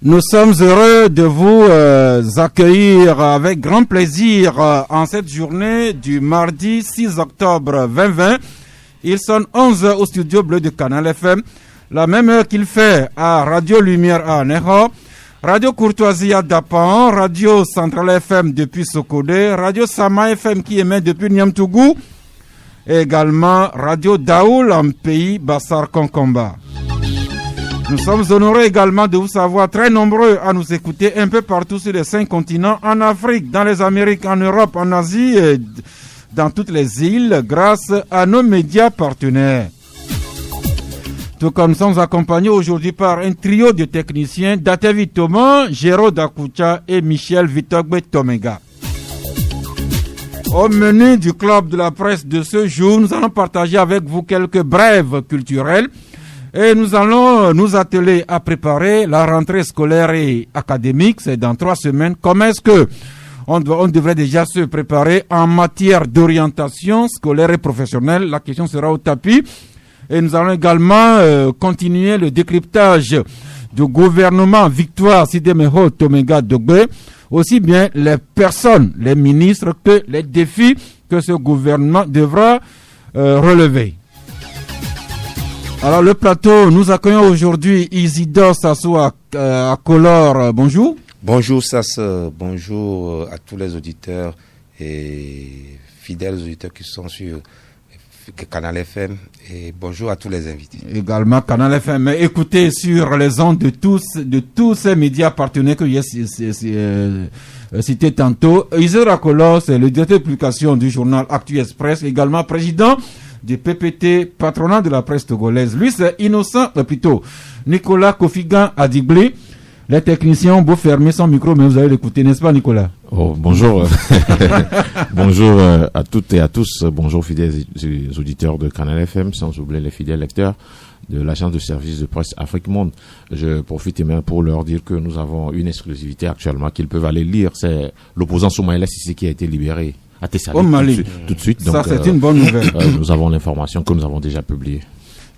Nous sommes heureux de vous accueillir avec grand plaisir en cette journée du mardi 6 octobre 2020. Il sonne 11h au studio bleu de Canal FM, la même heure qu'il fait à Radio Lumière à Neho, Radio Courtoisie à Dapan, Radio Centrale FM depuis Sokodé, Radio Sama FM qui émet depuis Niamtougou, et également Radio Daoul en pays Bassar Konkomba. Nous sommes honorés également de vous savoir très nombreux à nous écouter un peu partout sur les 5 continents, en Afrique, dans les Amériques, en Europe, en Asie et dans toutes les îles grâce à nos médias partenaires. Tout comme nous sommes accompagnés aujourd'hui par un trio de techniciens, Datevi Thomas, Géraud Dakucha et Michel Vitogbe Tomega. Au menu du club de la presse de ce jour, nous allons partager avec vous quelques brèves culturelles. Et nous allons nous atteler à préparer la rentrée scolaire et académique. C'est dans 3 semaines. Comment est-ce que on devrait déjà se préparer en matière d'orientation scolaire et professionnelle? La question sera au tapis. Et nous allons également continuer le décryptage du gouvernement Victoire Sidemeho Tomega Dogbe. Aussi bien les personnes, les ministres, que les défis que ce gouvernement devra relever. Alors le plateau, nous accueillons aujourd'hui Isidore Sassou à Color. Bonjour. Bonjour Sass, bonjour à tous les auditeurs et fidèles auditeurs qui sont sur Canal FM et bonjour à tous les invités. Également Canal FM, écoutez sur les ondes de tous ces médias partenaires que j'ai cités tantôt. Isidore Color, c'est le directeur de publication du journal Actu Express, également président du PPT, patronat de la presse togolaise. Lui, c'est Nicolas Kofigan Adigblé. Les techniciens ont beau fermer son micro, mais vous allez l'écouter, n'est-ce pas, Nicolas? Oh, bonjour. Bonjour à toutes et à tous. Bonjour, fidèles auditeurs de Canal FM, sans oublier les fidèles lecteurs de l'agence de service de presse Afrique Monde. Je profite même pour leur dire que nous avons une exclusivité actuellement qu'ils peuvent aller lire. C'est l'opposant Soumaïla Sissi qui a été libéré à Tessali, au Mali. Tout de suite. Ça, donc, c'est une bonne nouvelle. Nous avons l'information que nous avons déjà publiée.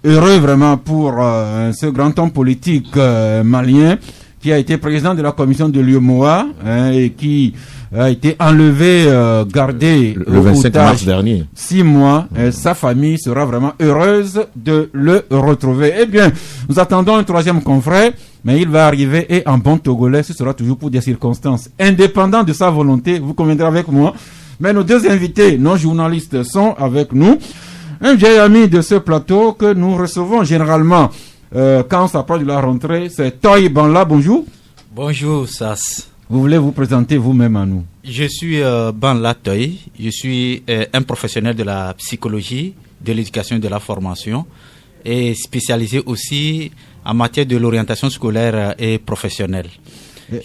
Heureux vraiment pour ce grand homme politique malien qui a été président de la commission de l'UEMOA et qui a été enlevé, gardé le 25 mars dernier. 6 mois. Sa famille sera vraiment heureuse de le retrouver. Eh bien, nous attendons un 3e confrère, mais il va arriver et en bon togolais, ce sera toujours pour des circonstances indépendant de sa volonté. Vous conviendrez avec moi. Mais nos 2 invités, nos journalistes, sont avec nous. Un vieil ami de ce plateau que nous recevons généralement quand on s'approche de la rentrée, c'est Toy Banla. Bonjour. Bonjour, Sass. Vous voulez vous présenter vous-même à nous? Je suis Banla Toy. Je suis un professionnel de la psychologie, de l'éducation et de la formation et spécialisé aussi en matière de l'orientation scolaire et professionnelle.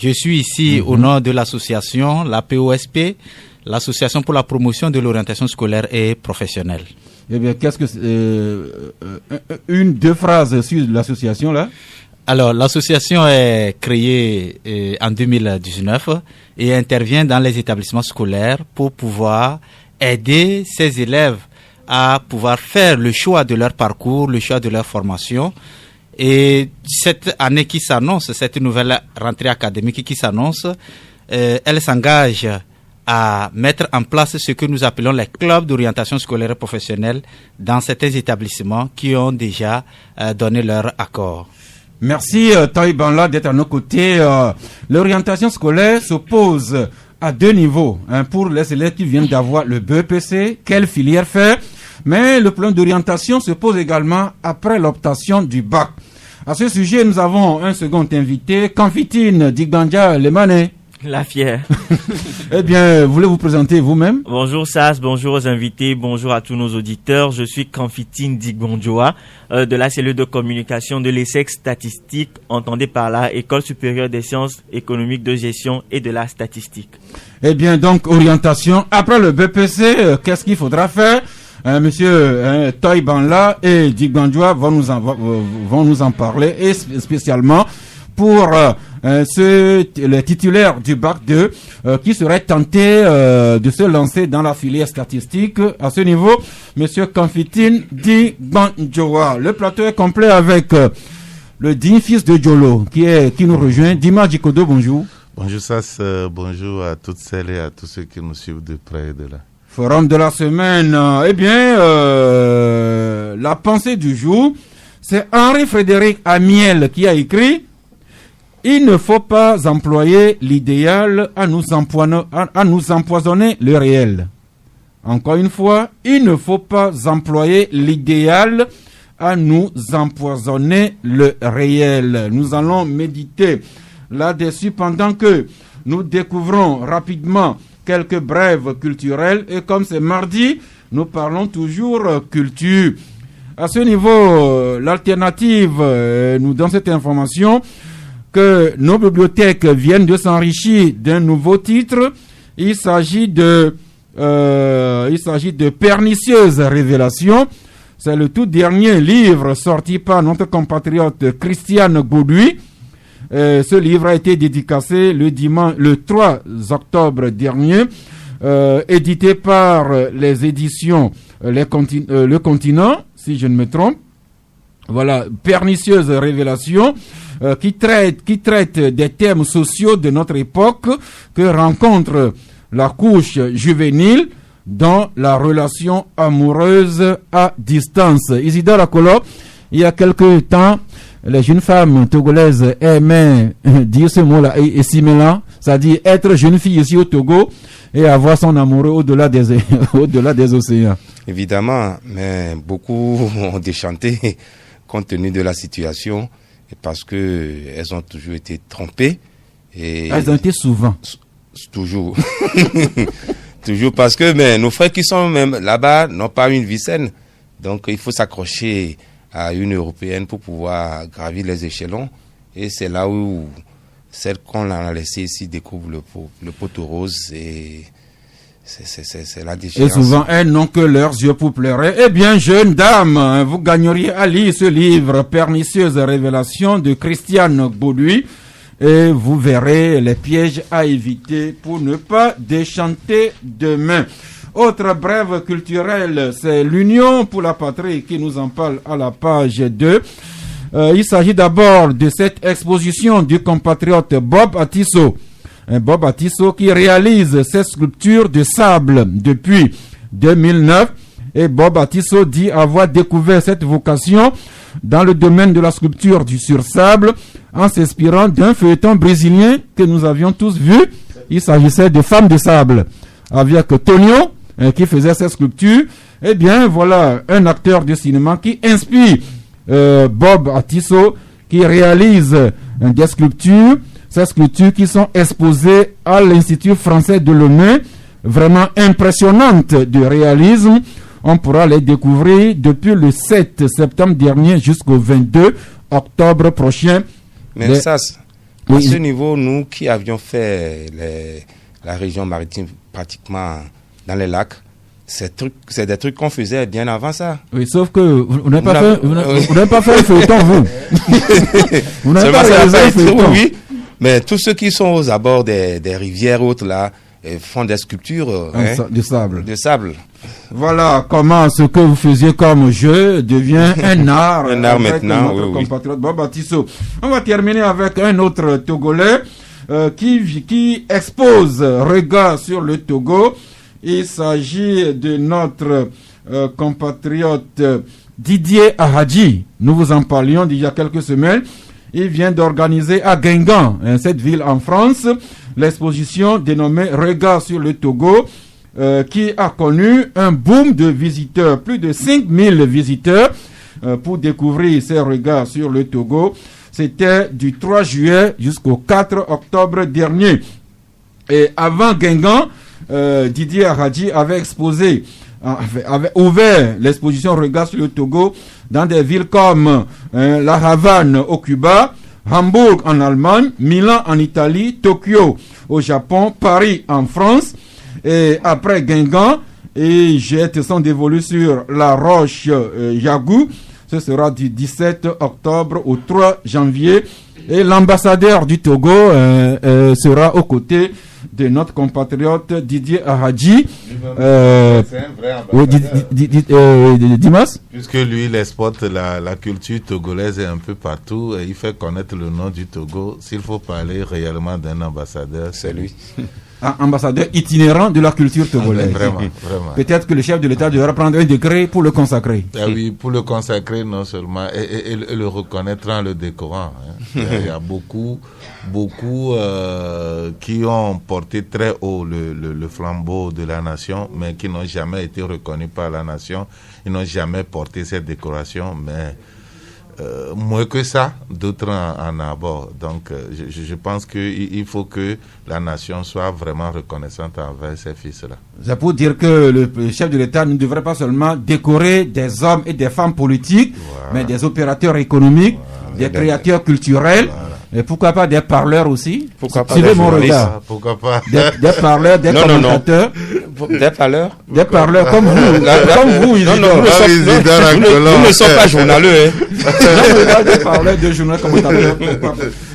Je suis ici au nom de l'association, la POSP, l'Association pour la promotion de l'orientation scolaire et professionnelle. Eh bien, qu'est-ce que deux phrases sur l'association là? Alors, l'association est créée en 2019 et intervient dans les établissements scolaires pour pouvoir aider ces élèves à pouvoir faire le choix de leur parcours, le choix de leur formation. Et cette année qui s'annonce, cette nouvelle rentrée académique qui s'annonce, elle s'engage à mettre en place ce que nous appelons les clubs d'orientation scolaire et professionnelle dans certains établissements qui ont déjà donné leur accord. Merci Toy Banla d'être à nos côtés. L'orientation scolaire s'oppose à 2 niveaux. Pour les élèves qui viennent d'avoir le BEPC, quelle filière faire? Mais le plan d'orientation se pose également après l'obtention du bac. À ce sujet, nous avons un second invité, Kanfitine Digbanja Lemane. La fière. Eh bien, voulez vous présenter vous-même? Bonjour Sass, bonjour aux invités, bonjour à tous nos auditeurs. Je suis Kanfitine Digbonjoa de la cellule de communication de l'ESSEC statistique, entendez par là École supérieure des sciences économiques de gestion et de la statistique. Eh bien, donc, orientation. Après le BPC, qu'est-ce qu'il faudra faire? Monsieur Toy Banla et Digbonjoa vont nous en parler, et spécialement pour les titulaires du bac 2 qui seraient tentés de se lancer dans la filière statistique. À ce niveau, monsieur Kanfitine Digbonjoa. Le plateau est complet avec le digne fils de Diolo, qui nous rejoint. Dimas Djikodo, bonjour. Bonjour Sass, bonjour à toutes celles et à tous ceux qui nous suivent de près et de là. Forum de la semaine. La pensée du jour, c'est Henri-Frédéric Amiel qui a écrit « Il ne faut pas employer l'idéal à nous empoisonner le réel. » Encore une fois, il ne faut pas employer l'idéal à nous empoisonner le réel. Nous allons méditer là-dessus pendant que nous découvrons rapidement quelques brèves culturelles. Et comme c'est mardi, nous parlons toujours culture. À ce niveau, l'alternative nous donne cette information que nos bibliothèques viennent de s'enrichir d'un nouveau titre. Il s'agit de Pernicieuses révélations. C'est le tout dernier livre sorti par notre compatriote Christiane Bauduit. Ce livre a été dédicacé le 3 octobre dernier, édité par les éditions Le Continent, si je ne me trompe. Voilà, Pernicieuses révélations, qui traite des thèmes sociaux de notre époque que rencontre la couche juvénile dans la relation amoureuse à distance. Isidore Akolo, il y a quelque temps, les jeunes femmes togolaises aimaient dire ce mot-là et similaire, c'est-à-dire être jeune fille ici au Togo et avoir son amoureux au-delà des océans. Évidemment, mais beaucoup ont déchanté compte tenu de la situation parce que elles ont toujours été trompées. Et elles ont été souvent. Toujours. Toujours parce que nos frères qui sont même là-bas n'ont pas une vie saine. Donc il faut s'accrocher à une européenne pour pouvoir gravir les échelons. Et c'est là où celle qu'on a laissée ici découvre le poteau rose. Et c'est la déchéance. Et souvent, elles n'ont que leurs yeux pour pleurer. Eh bien, jeune dame, vous gagneriez à lire ce livre, Pernicieuses révélations de Christiane Bauduit. Et vous verrez les pièges à éviter pour ne pas déchanter demain. Autre brève culturelle, c'est l'Union pour la patrie qui nous en parle à la page 2. Il s'agit d'abord de cette exposition du compatriote Bob Atisso. Bob Atisso qui réalise ses sculptures de sable depuis 2009. Et Bob Atisso dit avoir découvert cette vocation dans le domaine de la sculpture sur sable en s'inspirant d'un feuilleton brésilien que nous avions tous vu. Il s'agissait de Femmes de sable avec Tonio qui faisait ces sculptures. Eh bien voilà un acteur de cinéma qui inspire Bob Atisso, qui réalise des sculptures, ces sculptures qui sont exposées à l'Institut français de Lomé, vraiment impressionnantes de réalisme. On pourra les découvrir depuis le 7 septembre dernier jusqu'au 22 octobre prochain. Mais ça, à ce niveau, nous qui avions fait la région maritime pratiquement dans les lacs, c'est des trucs qu'on faisait bien avant ça. Oui, sauf que vous n'avez pas fait le feuilleton, vous. Vous n'avez pas réalisé le feuilleton. Oui, mais tous ceux qui sont aux abords des rivières autres là, font des sculptures de sable. De sable. Voilà comment ce que vous faisiez comme jeu devient un art. Un art maintenant, notre compatriote Bob Atisso. On va terminer avec un autre Togolais qui expose regard sur le Togo. Il s'agit de notre compatriote Didier Ahadji. Nous vous en parlions il y a quelques semaines. Il vient d'organiser à Guingamp, cette ville en France, l'exposition dénommée Regard sur le Togo, qui a connu un boom de visiteurs, plus de 5000 visiteurs pour découvrir ces regards sur le Togo. C'était du 3 juillet jusqu'au 4 octobre dernier. Et avant Guingamp, Didier Ahadji avait ouvert l'exposition Regard sur le Togo dans des villes comme La Havane au Cuba, Hambourg en Allemagne, Milan en Italie, Tokyo au Japon, Paris en France. Et après Guingamp, et jette son dévolu sur la Roche Yagou. Ce sera du 17 octobre au 3 janvier. Et l'ambassadeur du Togo sera aux côtés de notre compatriote Didier Ahadji. C'est un vrai ambassadeur. Dimas. Puisque lui, il exporte la culture togolaise un peu partout et il fait connaître le nom du Togo. S'il faut parler réellement d'un ambassadeur, C'est lui. Ambassadeur itinérant de la culture togolaise. Vraiment, vraiment. Peut-être que le chef de l'État devra prendre un décret pour le consacrer. Ah oui, pour le consacrer non seulement, et le reconnaître en le décorant. Il y a beaucoup qui ont porté très haut le flambeau de la nation, mais qui n'ont jamais été reconnus par la nation. Ils n'ont jamais porté cette décoration, mais moins que ça, d'autres en abordent. Donc, je pense qu'il faut que la nation soit vraiment reconnaissante envers ces fils-là. C'est pour dire que le chef de l'État ne devrait pas seulement décorer des hommes et des femmes politiques, mais des opérateurs économiques, des créateurs culturels, et pourquoi pas des parleurs aussi. Pourquoi pas Suivez des mon journalistes. regard. Pourquoi pas Des parleurs, des commentateurs, Des parleurs. des parleurs comme vous, comme vous, Isidore. Nous ne sommes pas journaleux. Hein. Non, des parleurs de journaux commentateurs.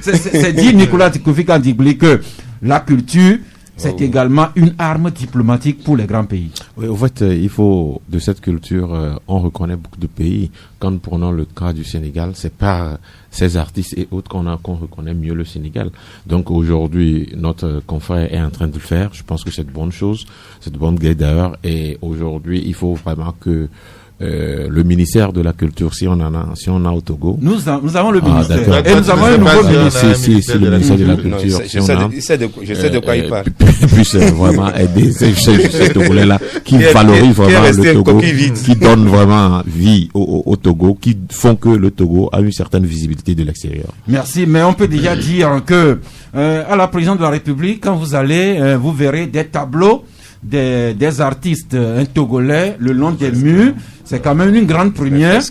C'est dit Nicolas Kofi Dibli que la culture, c'est également une arme diplomatique pour les grands pays. Oui, au fait, il faut de cette culture, on reconnaît beaucoup de pays. Quand nous prenons le cas du Sénégal, c'est par ces artistes et autres qu'on reconnaît mieux le Sénégal. Donc aujourd'hui, notre confrère est en train de le faire. Je pense que c'est de bonnes choses, c'est de bonne guerre d'ailleurs. Et aujourd'hui, il faut vraiment que le ministère de la Culture, si on a au Togo. Nous avons le ministère. D'accord. Et nous avons un nouveau ministère. Si le ministère de la Culture, Je sais de quoi il parle. puisse vraiment aider ces Togolais-là qui valorisent vraiment le Togo, qui donnent vraiment vie au Togo, qui font que le Togo a une certaine visibilité de l'extérieur. Merci, mais on peut déjà dire que à la présidence de la République, quand vous allez, vous verrez des tableaux des artistes togolais le long des murs. C'est quand même une grande première.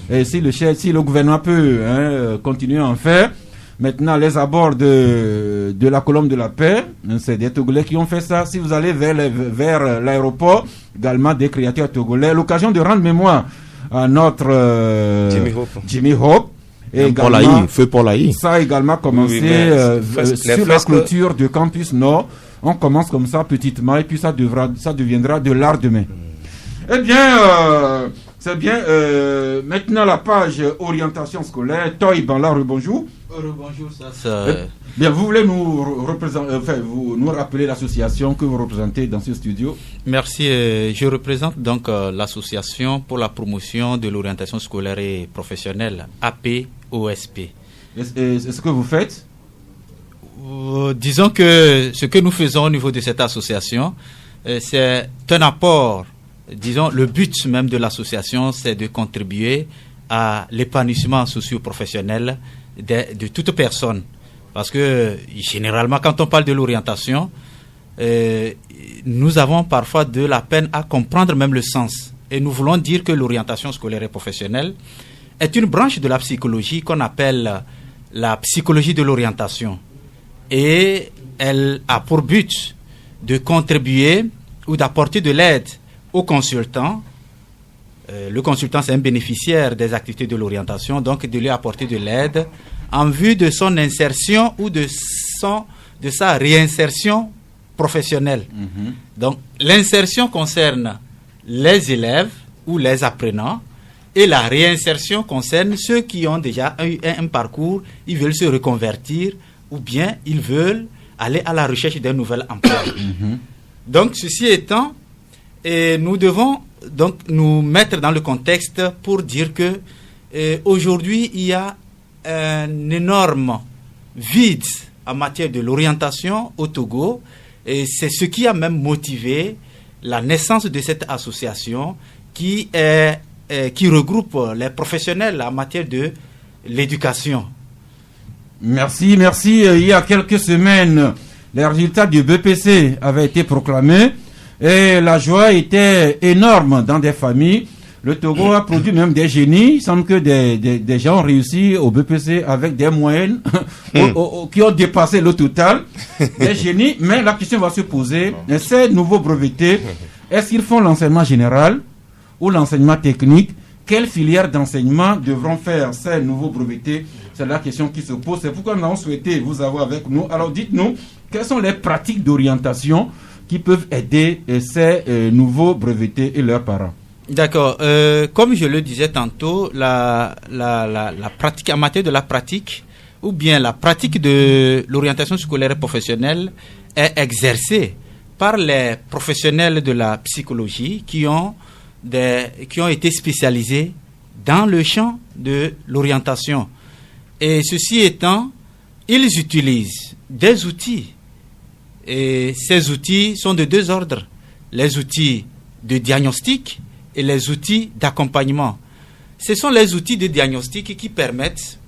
Et si le gouvernement peut continuer à en faire. Maintenant, les abords de la colombe de la paix, c'est des Togolais qui ont fait ça. Si vous allez vers l'aéroport, également des créateurs togolais. L'occasion de rendre mémoire à notre Jimmy Hope. Et Feu Paul-Aïe. Ça a également commencé sur la clôture du campus Nord. On commence comme ça petitement et puis ça deviendra de l'art demain. Eh bien, c'est bien. Maintenant, la page orientation scolaire. Toy Banla, rebonjour. Rebonjour, ça. Bien, vous voulez nous rappeler l'association que vous représentez dans ce studio? Merci. Je représente donc l'association pour la promotion de l'orientation scolaire et professionnelle, APOSP. Et ce que vous faites? Disons que ce que nous faisons au niveau de cette association, c'est un apport. Disons, le but même de l'association, c'est de contribuer à l'épanouissement socio-professionnel de toute personne. Parce que, généralement, quand on parle de l'orientation, nous avons parfois de la peine à comprendre même le sens. Et nous voulons dire que l'orientation scolaire et professionnelle est une branche de la psychologie qu'on appelle la psychologie de l'orientation. Et elle a pour but de contribuer ou d'apporter de l'aide au consultant. Le consultant, c'est un bénéficiaire des activités de l'orientation, donc de lui apporter de l'aide en vue de son insertion ou de sa réinsertion professionnelle. Donc, l'insertion concerne les élèves ou les apprenants et la réinsertion concerne ceux qui ont déjà eu un parcours, ils veulent se reconvertir ou bien ils veulent aller à la recherche d'un nouvel emploi. Donc, ceci étant, nous devons donc nous mettre dans le contexte pour dire que aujourd'hui, il y a un énorme vide en matière de l'orientation au Togo, et c'est ce qui a même motivé la naissance de cette association qui regroupe les professionnels en matière de l'éducation. Merci. Il y a quelques semaines, les résultats du BPC avaient été proclamés et la joie était énorme dans des familles. Le Togo a produit même des génies. Il semble que des gens ont réussi au BPC avec des moyennes qui ont dépassé le total. Des génies, mais la question va se poser, ces nouveaux brevetés, est-ce qu'ils font l'enseignement général ou l'enseignement technique? quelle filière d'enseignement devront faire ces nouveaux brevetés? C'est la question qui se pose. C'est pourquoi nous avons souhaité vous avoir avec nous. Alors dites-nous, quelles sont les pratiques d'orientation qui peuvent aider ces nouveaux brevetés et leurs parents? D'accord. Comme je le disais tantôt, la pratique, en matière de la pratique, ou bien la pratique de l'orientation scolaire et professionnelle est exercée par les professionnels de la psychologie qui ont été spécialisés dans le champ de l'orientation. Et ceci étant, ils utilisent des outils. Et ces outils sont de deux ordres. Les outils de diagnostic et les outils d'accompagnement. Ce sont les outils de diagnostic qui permettent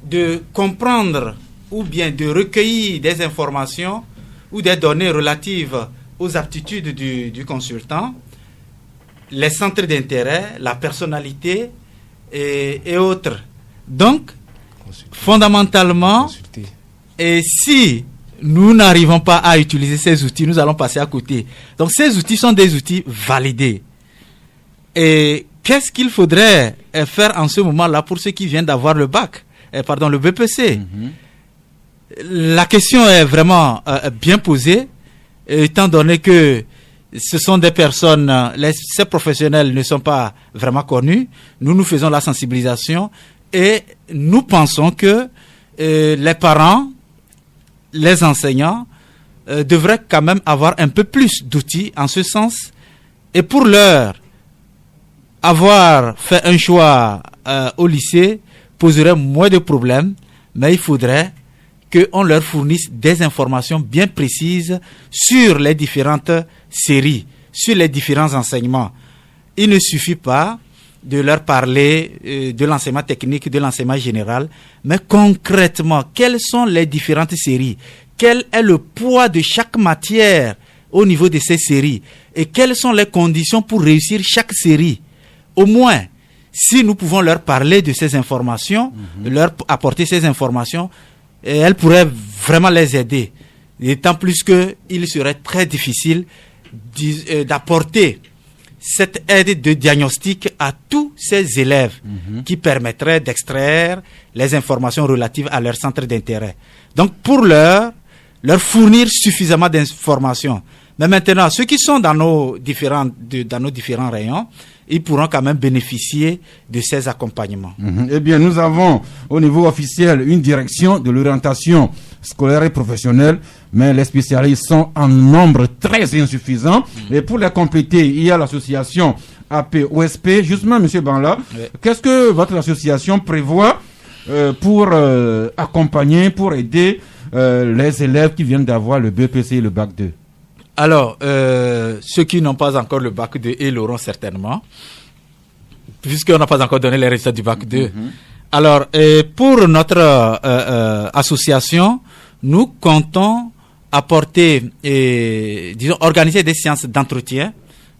de comprendre ou bien de recueillir des informations ou des données relatives aux aptitudes du consultant, les centres d'intérêt, la personnalité et autres. Donc, fondamentalement, et si nous n'arrivons pas à utiliser ces outils, nous allons passer à côté. Donc, ces outils sont des outils validés. Et qu'est-ce qu'il faudrait faire en ce moment-là pour ceux qui viennent d'avoir le le BPC? La question est vraiment bien posée, étant donné que ce sont des personnes, ces professionnels ne sont pas vraiment connus. Nous faisons la sensibilisation et nous pensons que les parents, les enseignants devraient quand même avoir un peu plus d'outils en ce sens. Et pour l'heure, avoir fait un choix au lycée poserait moins de problèmes, mais il faudrait qu'on leur fournisse des informations bien précises sur les différentes séries, sur les différents enseignements. Il ne suffit pas de leur parler de l'enseignement technique, de l'enseignement général, mais concrètement, quelles sont les différentes séries? Quel est le poids de chaque matière au niveau de ces séries? Et quelles sont les conditions pour réussir chaque série? Au moins, si nous pouvons leur parler de ces informations, leur apporter ces informations, elles pourraient vraiment les aider. D'autant plus qu'il serait très difficile d'apporter cette aide de diagnostic à tous ces élèves qui permettrait d'extraire les informations relatives à leur centre d'intérêt. Donc, pour leur fournir suffisamment d'informations. Mais maintenant, ceux qui sont dans nos différents rayons, ils pourront quand même bénéficier de ces accompagnements. Eh bien, nous avons au niveau officiel une direction de l'orientation scolaire et professionnelle, mais les spécialistes sont en nombre très insuffisant. Et pour les compléter, il y a l'association AP-OSP. Justement, M. Banla, qu'est-ce que votre association prévoit pour accompagner, pour aider les élèves qui viennent d'avoir le BPC et le Bac 2? Alors, ceux qui n'ont pas encore le Bac 2, ils l'auront certainement, puisqu'on n'a pas encore donné les résultats du Bac 2. Alors, pour notre association, nous comptons apporter, organiser des séances d'entretien,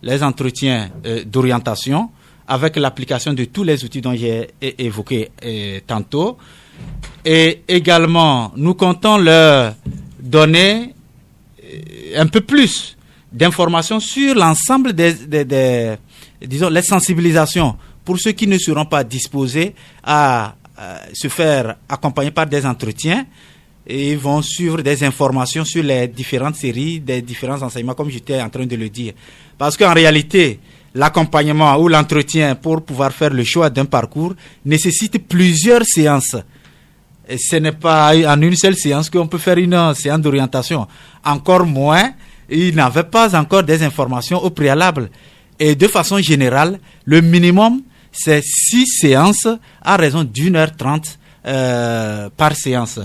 les entretiens d'orientation, avec l'application de tous les outils dont j'ai évoqué tantôt. Et également, nous comptons leur donner un peu plus d'informations sur l'ensemble les sensibilisations pour ceux qui ne seront pas disposés à se faire accompagner par des entretiens et vont suivre des informations sur les différentes séries, des différents enseignements, comme j'étais en train de le dire. Parce qu'en réalité, l'accompagnement ou l'entretien pour pouvoir faire le choix d'un parcours nécessite plusieurs séances. Et ce n'est pas en une seule séance qu'on peut faire une séance d'orientation. Encore moins, il n'avait pas encore des informations au préalable. Et de façon générale, le minimum, c'est 6 séances à raison d'1h30 par séance.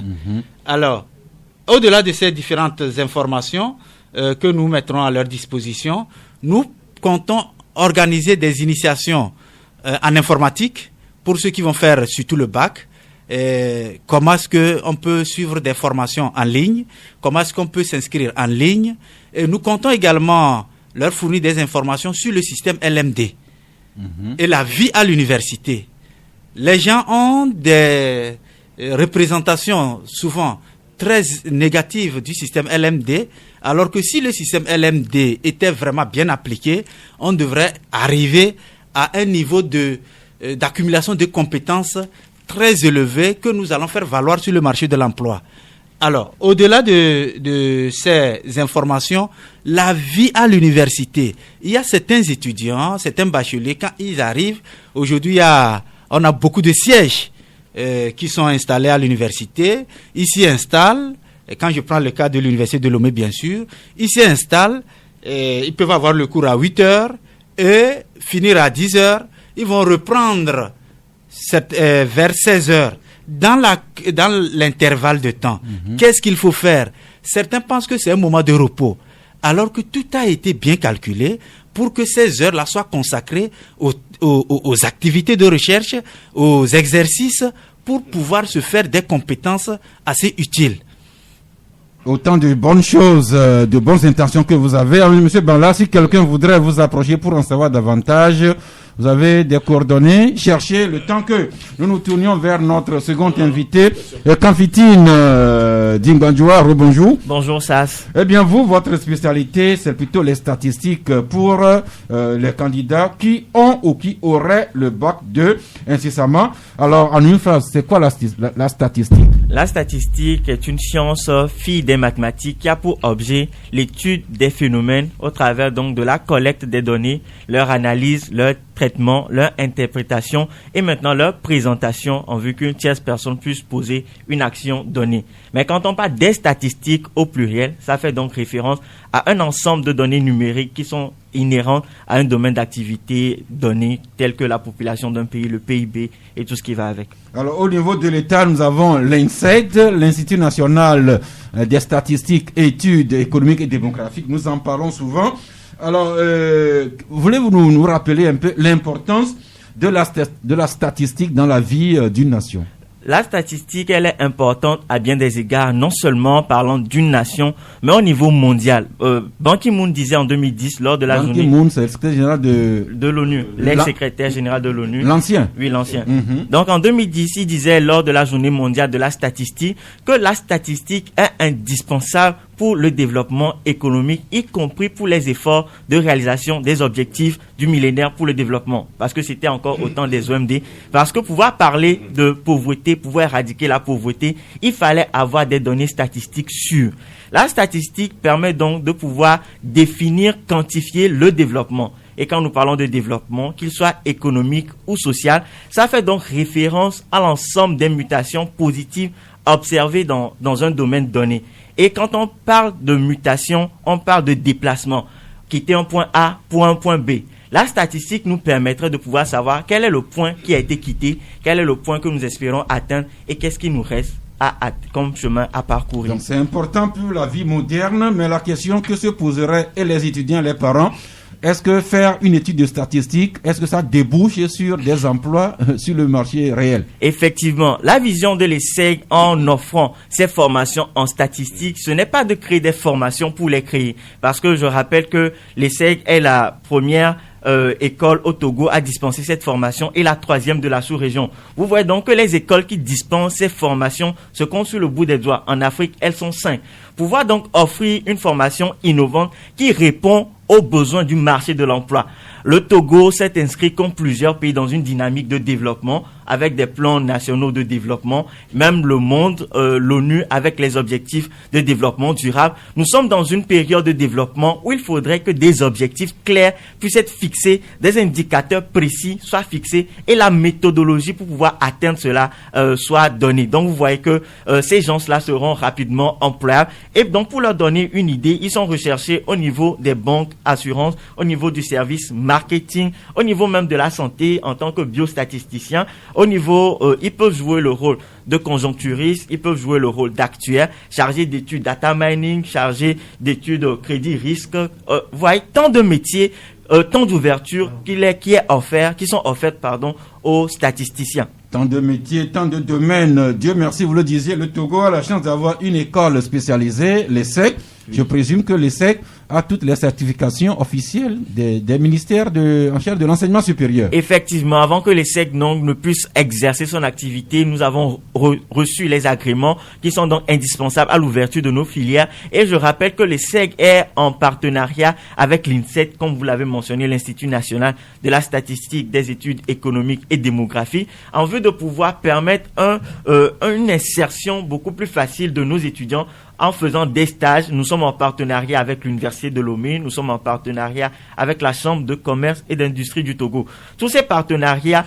Alors, au-delà de ces différentes informations que nous mettrons à leur disposition, nous comptons organiser des initiations en informatique pour ceux qui vont faire surtout le bac. Comment est-ce qu'on peut suivre des formations en ligne, comment est-ce qu'on peut s'inscrire en ligne. Et nous comptons également leur fournir des informations sur le système LMD et la vie à l'université. Les gens ont des représentations souvent très négatives du système LMD, alors que si le système LMD était vraiment bien appliqué, on devrait arriver à un niveau de d'accumulation de compétences très élevées que nous allons faire valoir sur le marché de l'emploi. Alors, au-delà de ces informations, la vie à l'université, il y a certains étudiants, certains bacheliers, quand ils arrivent, aujourd'hui on a beaucoup de sièges qui sont installés à l'université. Ils s'y installent, et quand je prends le cas de l'université de Lomé bien sûr, ils s'y installent, ils peuvent avoir le cours à 8 heures et finir à 10 heures. Ils vont reprendre vers 16 heures. Dans l'intervalle de temps, qu'est-ce qu'il faut faire? Certains pensent que c'est un moment de repos, alors que tout a été bien calculé pour que ces heures-là soient consacrées aux activités de recherche, aux exercices, pour pouvoir se faire des compétences assez utiles. Autant de bonnes choses, de bonnes intentions que vous avez. Alors, Monsieur Banla, si quelqu'un voudrait vous approcher pour en savoir davantage, vous avez des coordonnées. Cherchez le temps que nous nous tournions vers notre second invité, Kamfitine Dingandjoua. Rebonjour. Bonjour Sas. Eh bien, vous, votre spécialité, c'est plutôt les statistiques pour les candidats qui ont ou qui auraient le bac 2 incessamment. Alors, en une phrase, c'est quoi la statistique? La statistique est une science fille des mathématiques qui a pour objet l'étude des phénomènes au travers donc de la collecte des données, leur analyse, leur traitement, leur interprétation et maintenant leur présentation en vue qu'une tierce personne puisse poser une action donnée. Mais quand on parle des statistiques au pluriel, ça fait donc référence à un ensemble de données numériques qui sont inhérentes à un domaine d'activité donné tel que la population d'un pays, le PIB et tout ce qui va avec. Alors au niveau de l'État, nous avons l'INSED, l'Institut national des statistiques, études économiques et démographiques. Nous en parlons souvent. Alors, voulez-vous nous rappeler un peu l'importance de la statistique dans la vie d'une nation? La statistique, elle est importante à bien des égards, non seulement parlant d'une nation, mais au niveau mondial. Ban Ki-moon disait en 2010, lors de la journée... Ban Ki-moon, c'est le secrétaire général de l'ONU, l'ex-secrétaire général de l'ONU. L'ancien. Oui, l'ancien. Donc en 2010, il disait, lors de la journée mondiale de la statistique, que la statistique est indispensable pour le développement économique, y compris pour les efforts de réalisation des objectifs du millénaire pour le développement. Parce que c'était encore au temps des OMD. Parce que pouvoir parler de pauvreté, pouvoir éradiquer la pauvreté, il fallait avoir des données statistiques sûres. La statistique permet donc de pouvoir définir, quantifier le développement. Et quand nous parlons de développement, qu'il soit économique ou social, ça fait donc référence à l'ensemble des mutations positives observées dans un domaine donné. Et quand on parle de mutation, on parle de déplacement. Quitter un point A pour un point B. La statistique nous permettrait de pouvoir savoir quel est le point qui a été quitté, quel est le point que nous espérons atteindre et qu'est-ce qui nous reste comme chemin à parcourir. Donc c'est important pour la vie moderne, mais la question que se poseraient et les étudiants, les parents, est-ce que faire une étude de statistique, est-ce que ça débouche sur des emplois sur le marché réel? Effectivement, la vision de l'ESSEC en offrant ces formations en statistique, ce n'est pas de créer des formations pour les créer. Parce que je rappelle que l'ESSEC est la première école au Togo à dispenser cette formation et la troisième de la sous-région. Vous voyez donc que les écoles qui dispensent ces formations se comptent sur le bout des doigts. En Afrique, elles sont 5. Pouvoir donc offrir une formation innovante qui répond aux besoins du marché de l'emploi. Le Togo s'est inscrit comme plusieurs pays dans une dynamique de développement avec des plans nationaux de développement, même le monde, l'ONU avec les objectifs de développement durable. Nous sommes dans une période de développement où il faudrait que des objectifs clairs puissent être fixés, des indicateurs précis soient fixés et la méthodologie pour pouvoir atteindre cela soit donnée. Donc vous voyez que ces gens-là seront rapidement employables et donc pour leur donner une idée, ils sont recherchés au niveau des banques, assurances, au niveau du service marketing, au niveau même de la santé en tant que biostatisticien. Au niveau, ils peuvent jouer le rôle de conjoncturiste, ils peuvent jouer le rôle d'actuaire, chargé d'études data mining, chargé d'études crédit risque. Vous voyez, tant de métiers, tant d'ouvertures qui sont offertes aux statisticiens. Tant de métiers, tant de domaines. Dieu merci, vous le disiez, le Togo a la chance d'avoir une école spécialisée, l'ESSEC. Je présume que l'ESSEC à toutes les certifications officielles des ministères en charge de l'enseignement supérieur. Effectivement, avant que l'ESSEC donc ne puisse exercer son activité, nous avons reçu les agréments qui sont donc indispensables à l'ouverture de nos filières. Et je rappelle que l'ESSEC est en partenariat avec l'INSET, comme vous l'avez mentionné, l'Institut national de la statistique, des études économiques et démographie, en vue de pouvoir permettre une insertion beaucoup plus facile de nos étudiants en faisant des stages. Nous sommes en partenariat avec l'Université de Lomé, nous sommes en partenariat avec la Chambre de commerce et d'industrie du Togo. Tous ces partenariats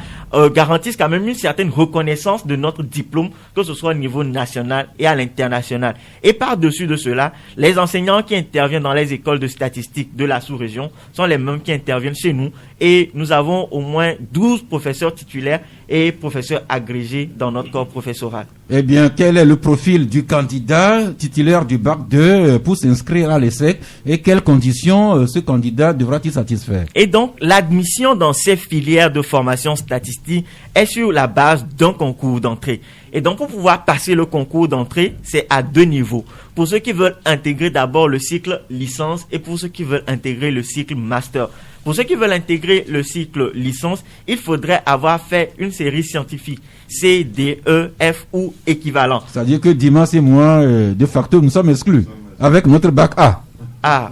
garantissent quand même une certaine reconnaissance de notre diplôme, que ce soit au niveau national et à l'international. Et par-dessus de cela, les enseignants qui interviennent dans les écoles de statistique de la sous-région sont les mêmes qui interviennent chez nous. Et nous avons au moins 12 professeurs titulaires et professeurs agrégés dans notre corps professoral. Eh bien, quel est le profil du candidat titulaire du Bac 2 pour s'inscrire à l'ESSEC et quelles conditions ce candidat devra-t-il satisfaire? Et donc, l'admission dans ces filières de formation statistique est sur la base d'un concours d'entrée. Et donc, pour pouvoir passer le concours d'entrée, c'est à 2 niveaux. Pour ceux qui veulent intégrer d'abord le cycle licence et pour ceux qui veulent intégrer le cycle master. Pour ceux qui veulent intégrer le cycle licence, il faudrait avoir fait une série scientifique C, D, E, F ou équivalent. C'est-à-dire que Dimas et moi, de facto, nous sommes exclus avec notre Bac A. Ah,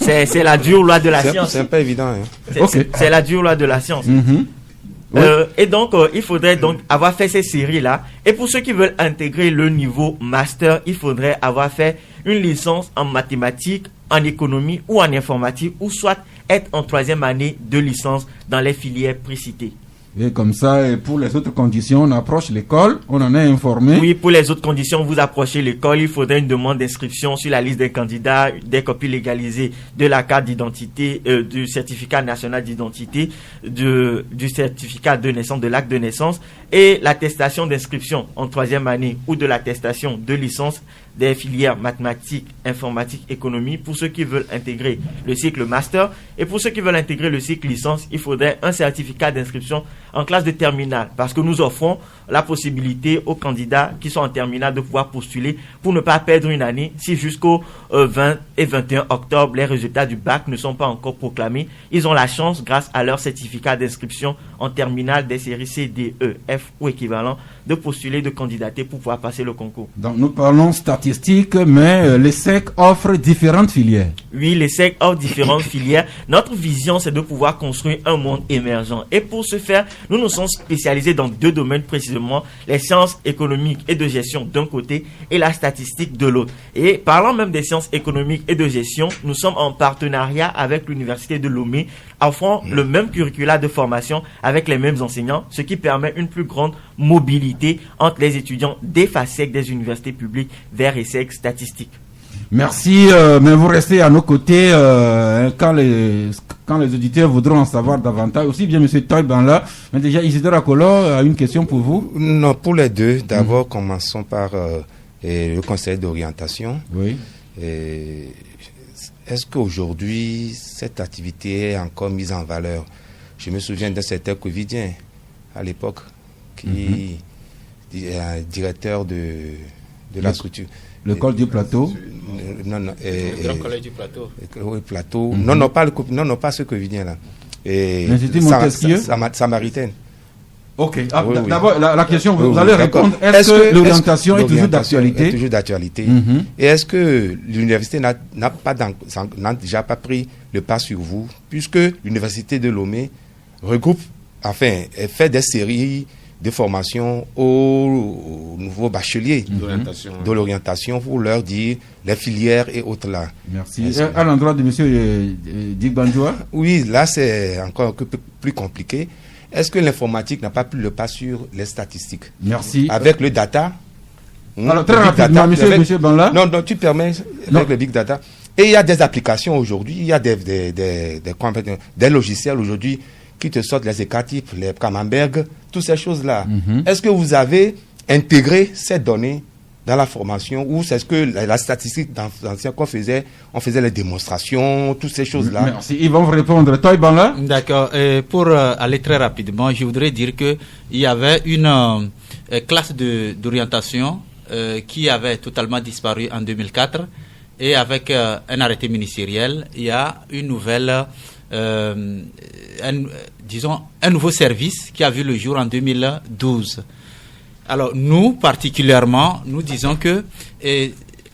c'est la dure loi de la science. C'est pas évident. Hein. C'est la dure loi de la science. Oui. Et donc, il faudrait donc avoir fait ces séries-là. Et pour ceux qui veulent intégrer le niveau master, il faudrait avoir fait une licence en mathématiques, en économie ou en informatique, ou soit être en 3e année de licence dans les filières précitées. Et comme ça, et pour les autres conditions, on approche l'école, on en est informé. Oui, pour les autres conditions, vous approchez l'école, il faudrait une demande d'inscription sur la liste des candidats, des copies légalisées de la carte d'identité, du certificat national d'identité, du certificat de naissance, de l'acte de naissance, et l'attestation d'inscription en 3e année ou de l'attestation de licence des filières mathématiques, informatique, économie pour ceux qui veulent intégrer le cycle master. Et pour ceux qui veulent intégrer le cycle licence, il faudrait un certificat d'inscription en classe de terminale, parce que nous offrons la possibilité aux candidats qui sont en terminale de pouvoir postuler pour ne pas perdre une année. Si jusqu'au 20 et 21 octobre, les résultats du bac ne sont pas encore proclamés, ils ont la chance, grâce à leur certificat d'inscription en terminale des séries C, D, E, F ou équivalent, de postuler, de candidater pour pouvoir passer le concours. Donc nous parlons statistique, mais l'ESSEC offre différentes filières. Oui, l'ESSEC offre différentes filières. Notre vision, c'est de pouvoir construire un monde émergent. Et pour ce faire, nous nous sommes spécialisés dans 2 domaines précisément, les sciences économiques et de gestion d'un côté et la statistique de l'autre. Et parlant même des sciences économiques et de gestion, nous sommes en partenariat avec l'Université de Lomé, offrant le même curricula de formation avec les mêmes enseignants, ce qui permet une plus grande mobilité entre les étudiants des FASEC des universités publiques vers ESSEC statistique. Merci, mais vous restez à nos côtés quand les auditeurs voudront en savoir davantage. Aussi bien M. Toybanla, mais déjà Isidore Akolo a une question pour vous. Non, pour les deux. D'abord, commençons par le conseil d'orientation. Oui. Est-ce qu'aujourd'hui, cette activité est encore mise en valeur? Je me souviens d'un certain Covidien, à l'époque, qui est un directeur de la structure. L'école du plateau. Le Grand Collège du plateau. Oui, plateau. Non, pas ce Covidien là. L'Institut Montesquieu. Samaritaine. Ok. Oui. D'abord, la question, vous allez répondre. Est-ce que l'orientation est toujours d'actualité? Est toujours d'actualité. Et est-ce que l'université n'a déjà pas pris le pas sur vous, puisque l'université de Lomé regroupe, elle fait des séries de formation aux nouveaux bacheliers de l'orientation pour leur dire les filières et autres là. Merci. À l'endroit de M. Digbanjoua? Oui, là c'est encore un peu plus compliqué. Est-ce que l'informatique n'a pas pris le pas sur les statistiques? Merci. Avec le data. Alors très rapidement, monsieur Banla. Non, tu permets avec le big data. Et il y a des applications aujourd'hui, il y a des logiciels aujourd'hui qui te sortent les écartifs, les Camembert, toutes ces choses-là. Est-ce que vous avez intégré ces données dans la formation ou c'est ce que la statistique dans qu'on faisait, on faisait les démonstrations, toutes ces choses-là? Merci. Ils vont vous répondre. Toi, Banla? D'accord. Pour aller très rapidement, je voudrais dire qu'il y avait une classe d'orientation qui avait totalement disparu en 2004. Et avec un arrêté ministériel, il y a une nouvelle, un nouveau service qui a vu le jour en 2012. Alors nous, particulièrement, nous disons que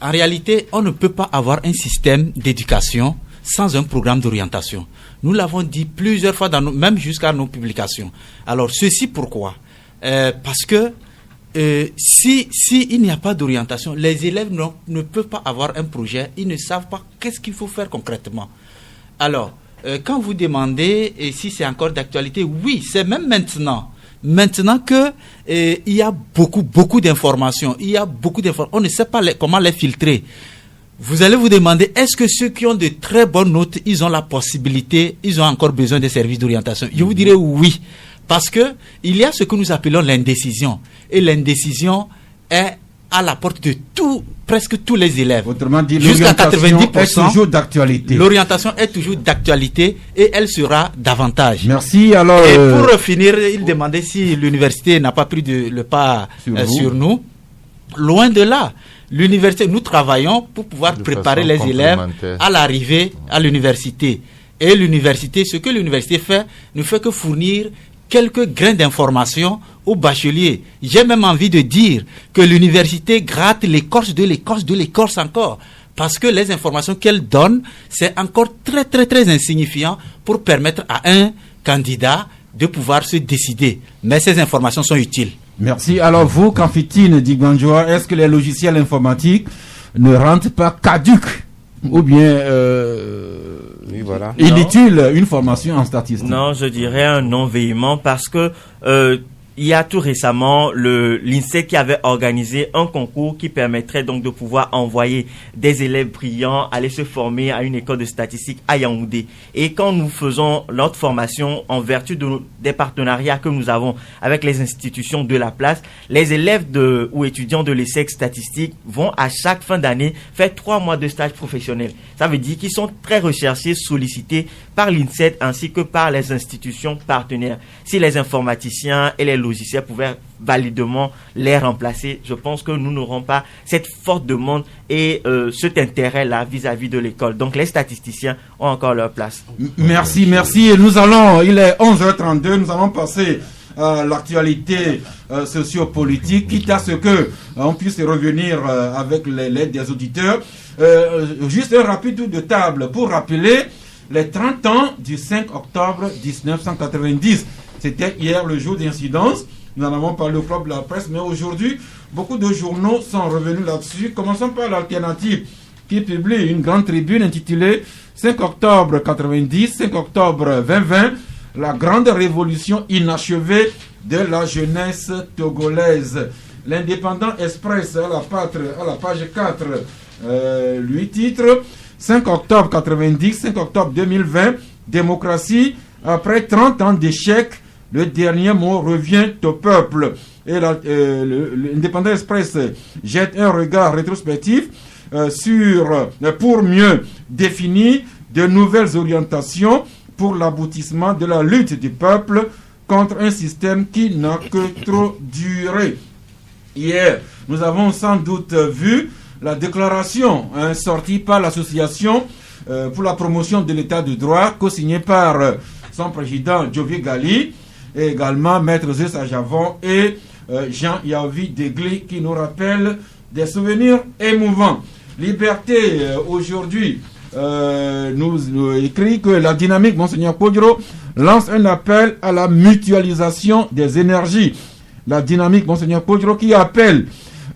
en réalité, on ne peut pas avoir un système d'éducation sans un programme d'orientation. Nous l'avons dit plusieurs fois, même jusqu'à nos publications. Alors, ceci pourquoi ? Parce que si il n'y a pas d'orientation, les élèves ne peuvent pas avoir un projet, ils ne savent pas qu'est-ce qu'il faut faire concrètement. Alors, quand vous demandez si c'est encore d'actualité, oui, c'est même maintenant. Maintenant que il y a beaucoup d'informations, on ne sait pas comment les filtrer. Vous allez vous demander, est-ce que ceux qui ont de très bonnes notes, ils ont la possibilité, ils ont encore besoin de services d'orientation? Je vous dirais oui, parce que il y a ce que nous appelons l'indécision, et l'indécision est à la porte de presque tous les élèves. Autrement dit, jusqu'à l'orientation 90%, est toujours d'actualité. L'orientation est toujours d'actualité et elle sera davantage. Merci. Alors, et pour finir, il demandait si l'université n'a pas pris le pas sur nous. Loin de là. L'université, nous travaillons pour pouvoir préparer les élèves à l'arrivée à l'université. Et l'université, ce que l'université fait, ne fait que fournir quelques grains d'informations aux bacheliers. J'ai même envie de dire que l'université gratte l'écorce de l'écorce encore. Parce que les informations qu'elle donne, c'est encore très insignifiant pour permettre à un candidat de pouvoir se décider. Mais ces informations sont utiles. Merci. Alors vous, Kanfitine Digbanjoa, est-ce que les logiciels informatiques ne rendent pas caduques ou bien oui, voilà. inutile une formation en statistique? Non, je dirais un non véhément parce que il y a tout récemment l'INSEE qui avait organisé un concours qui permettrait donc de pouvoir envoyer des élèves brillants aller se former à une école de statistique à Yaoundé. Et quand nous faisons notre formation en vertu des partenariats que nous avons avec les institutions de la place, les élèves ou étudiants de l'ESSEC statistique vont à chaque fin d'année faire 3 mois de stage professionnel. Ça veut dire qu'ils sont très recherchés, sollicités par l'INSEE ainsi que par les institutions partenaires. Si les informaticiens et les logiciels pouvaient validement les remplacer, je pense que nous n'aurons pas cette forte demande et cet intérêt-là vis-à-vis de l'école. Donc les statisticiens ont encore leur place. Merci. Et il est 11h32, nous allons passer à l'actualité sociopolitique, quitte à ce que on puisse revenir avec l'aide des auditeurs. Juste un rapide tour de table pour rappeler les 30 ans du 5 octobre 1990. C'était hier le jour d'incidence. Nous en avons parlé au club de la presse, mais aujourd'hui, beaucoup de journaux sont revenus là-dessus. Commençons par l'Alternative, qui publie une grande tribune intitulée 5 octobre 90, 5 octobre 2020, la grande révolution inachevée de la jeunesse togolaise. L'Indépendant Express à la page 4, lui titre 5 octobre 90, 5 octobre 2020, démocratie, après 30 ans d'échec, le dernier mot revient au peuple. Et l'Indépendant Express jette un regard rétrospectif pour mieux définir de nouvelles orientations pour l'aboutissement de la lutte du peuple contre un système qui n'a que trop duré. Hier, nous avons sans doute vu la déclaration sortie par l'association pour la promotion de l'état de droit, co-signée par son président Jovi Gali, et également Maître Zeus Ajavon et Jean Yaovi Degli, qui nous rappellent des souvenirs émouvants. Liberté, aujourd'hui, nous écrit que la dynamique, Monseigneur Kodjo, lance un appel à la mutualisation des énergies. La dynamique, Monseigneur Kodjo, qui appelle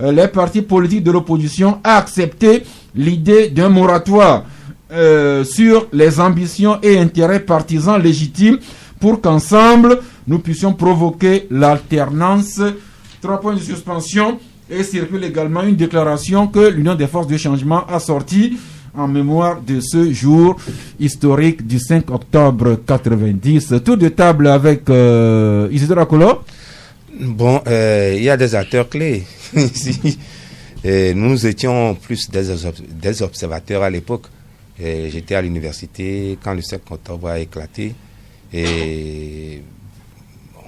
les partis politiques de l'opposition à accepter l'idée d'un moratoire sur les ambitions et intérêts partisans légitimes pour qu'ensemble nous puissions provoquer l'alternance. 3 points de suspension, et circule également une déclaration que l'Union des forces de changement a sortie en mémoire de ce jour historique du 5 octobre 90. Tour de table avec Isidore Akolo. Bon, il y a des acteurs clés. Nous étions plus des observateurs à l'époque. J'étais à l'université quand le 5 octobre a éclaté. Et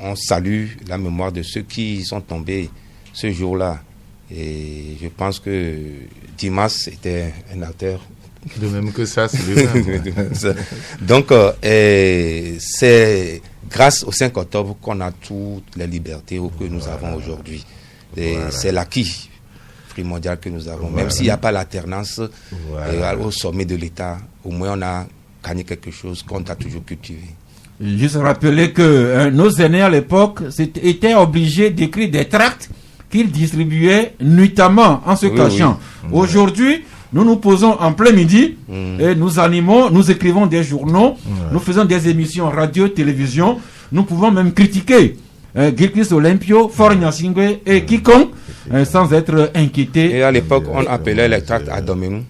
on salue la mémoire de ceux qui sont tombés ce jour-là. Et je pense que Dimas était un acteur. De même que ça, c'est lui-même. Donc, c'est grâce au 5 octobre qu'on a toutes les libertés que nous avons aujourd'hui. C'est l'acquis primordial que nous avons. Même s'il n'y a pas l'alternance au sommet de l'État, au moins on a gagné quelque chose qu'on a toujours cultivé. Juste rappeler que nos aînés à l'époque étaient obligés d'écrire des tracts qu'ils distribuaient nuitamment en se cachant. Aujourd'hui, nous nous posons en plein midi et nous animons, nous écrivons des journaux, nous faisons des émissions radio, télévision, nous pouvons même critiquer Gilchrist Olympio, Faure Gnassingbé et quiconque sans être inquiété. Et à l'époque, on appelait les tracts à Doménou.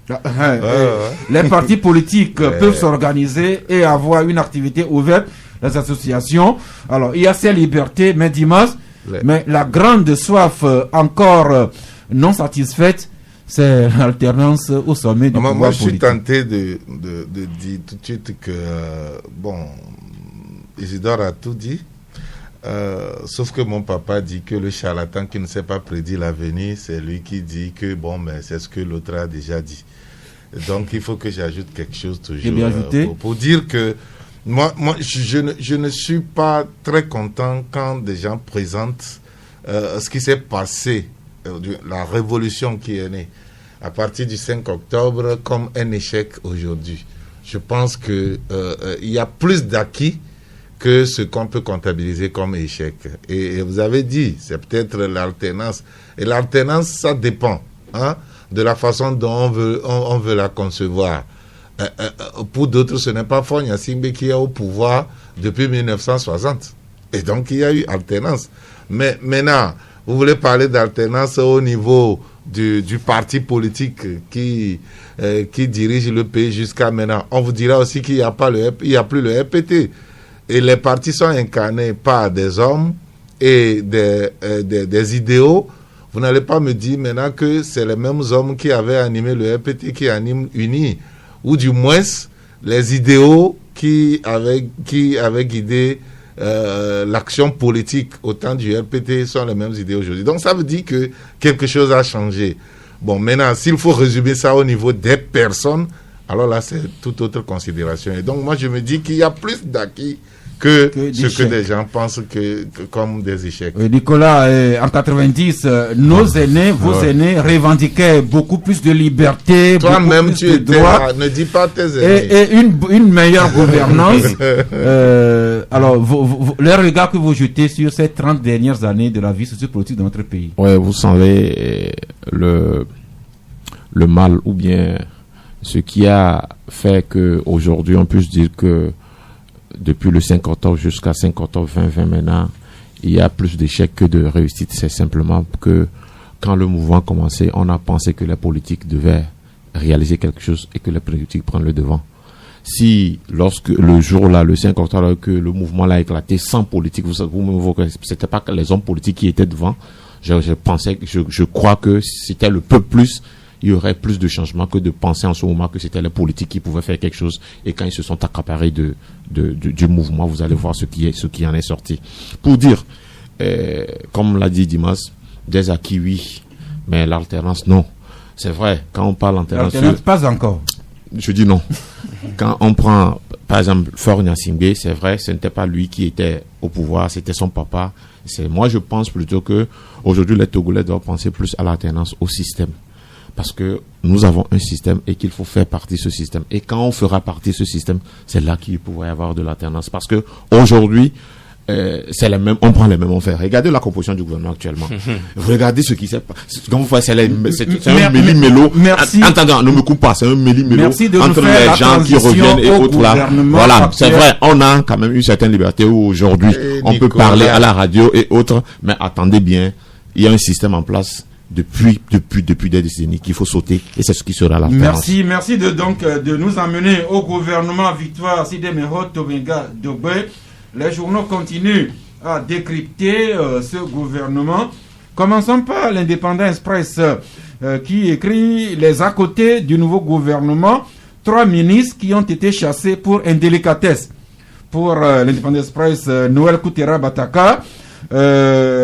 Les partis politiques peuvent s'organiser et avoir une activité ouverte, les associations. Alors, il y a ces libertés, mais Dimas, mais la grande soif encore non satisfaite, c'est l'alternance au sommet du pouvoir politique. Moi, je suis tenté de dire tout de suite que, Isidore a tout dit, sauf que mon papa dit que le charlatan qui ne sait pas prédire l'avenir, c'est lui qui dit que, mais c'est ce que l'autre a déjà dit. Donc, il faut que j'ajoute quelque chose toujours pour dire que moi je ne suis pas très content quand des gens présentent ce qui s'est passé, la révolution qui est née à partir du 5 octobre comme un échec aujourd'hui. Je pense que il y a plus d'acquis que ce qu'on peut comptabiliser comme échec. Et vous avez dit, c'est peut-être l'alternance. Et l'alternance, ça dépend de la façon dont on veut la concevoir. Pour d'autres, ce n'est pas Faure Gnassingbé qui est au pouvoir depuis 1960. Et donc, il y a eu alternance. Mais maintenant, vous voulez parler d'alternance au niveau du parti politique qui dirige le pays jusqu'à maintenant. On vous dira aussi qu'il n'y a plus le RPT. Et les partis sont incarnés par des hommes et des idéaux. Vous n'allez pas me dire maintenant que c'est les mêmes hommes qui avaient animé le RPT qui animent UNI. Ou du moins, les idéaux qui avaient guidé l'action politique au temps du RPT sont les mêmes idées aujourd'hui. Donc ça veut dire que quelque chose a changé. Bon, maintenant, s'il faut résumer ça au niveau des personnes, alors là, c'est toute autre considération. Et donc, moi, je me dis qu'il y a plus d'acquis que ce que des gens pensent comme des échecs. Nicolas, en 90, nos aînés, vos aînés revendiquaient beaucoup plus de liberté. Toi-même, tu étais là, ne dis pas tes aînés. Et une meilleure gouvernance. Alors, les regards que vous jetez sur ces 30 dernières années de la vie sociopolitique de notre pays. Ouais, vous savez, le mal ou bien ce qui a fait qu'aujourd'hui on puisse dire que depuis le 5 octobre jusqu'à 5 octobre 2020 maintenant, il y a plus d'échecs que de réussites. C'est simplement que quand le mouvement a commencé, on a pensé que la politique devait réaliser quelque chose et que la politique prenne le devant. Si, lorsque le jour-là, le 5 octobre, que le mouvement l'a éclaté sans politique, c'était pas les hommes politiques qui étaient devant. Je crois que c'était le peuple plus. Il y aurait plus de changements que de penser en ce moment que c'était les politiques qui pouvaient faire quelque chose. Et quand ils se sont accaparés du mouvement, vous allez voir ce qui en est sorti. Pour dire, comme l'a dit Dimas, des acquis, oui, mais l'alternance, non. C'est vrai, quand on parle d'alternance... L'alternance, pas encore. Je dis non. Quand on prend, par exemple, Faure Gnassingbé, c'est vrai, ce n'était pas lui qui était au pouvoir, c'était son papa. Moi, je pense plutôt que aujourd'hui les Togolais doivent penser plus à l'alternance, au système. Parce que nous avons un système et qu'il faut faire partie de ce système. Et quand on fera partie de ce système, c'est là qu'il pourrait y avoir de l'alternance. Parce que aujourd'hui, c'est les mêmes, on prend les mêmes affaires. Regardez la composition du gouvernement actuellement. Vous regardez ce qui s'est passé. Quand vous faites, c'est un méli-mélo. Merci. Entendez, ne me coupe pas, c'est un méli-mélo entre les gens qui reviennent et autres là. Voilà, c'est vrai, on a quand même une certaine liberté où aujourd'hui, on peut parler à la radio et autres. Mais attendez bien, il y a un système en place depuis des décennies qu'il faut sauter et c'est ce qui sera la Merci de nous amener au gouvernement Victoire Sidemero Tobenga Dogbe. Les journaux continuent à décrypter ce gouvernement. Commençons par l'Indépendant Express qui écrit les à côté du nouveau gouvernement. 3 ministres qui ont été chassés pour indélicatesse. Pour l'Indépendant Express, Noël Koutera Bataka,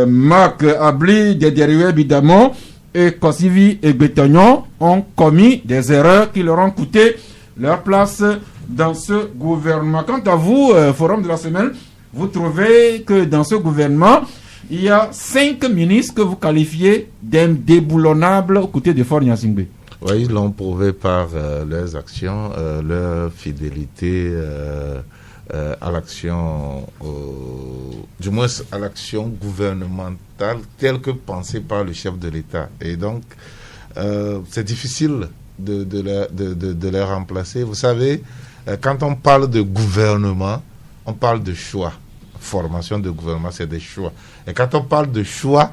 Marc Abli Dederue Bidamo et Kosivi et Bétognon ont commis des erreurs qui leur ont coûté leur place dans ce gouvernement. Quant à vous, Forum de la semaine, vous trouvez que dans ce gouvernement, il y a 5 ministres que vous qualifiez d'indéboulonnables aux côtés de Faure Gnassingbé. Oui, ils l'ont prouvé par leurs actions, leur fidélité à l'action, du moins à l'action gouvernementale telle que pensée par le chef de l'État. Et donc, c'est difficile de les remplacer. Vous savez, quand on parle de gouvernement, on parle de choix. Formation de gouvernement, c'est des choix. Et quand on parle de choix,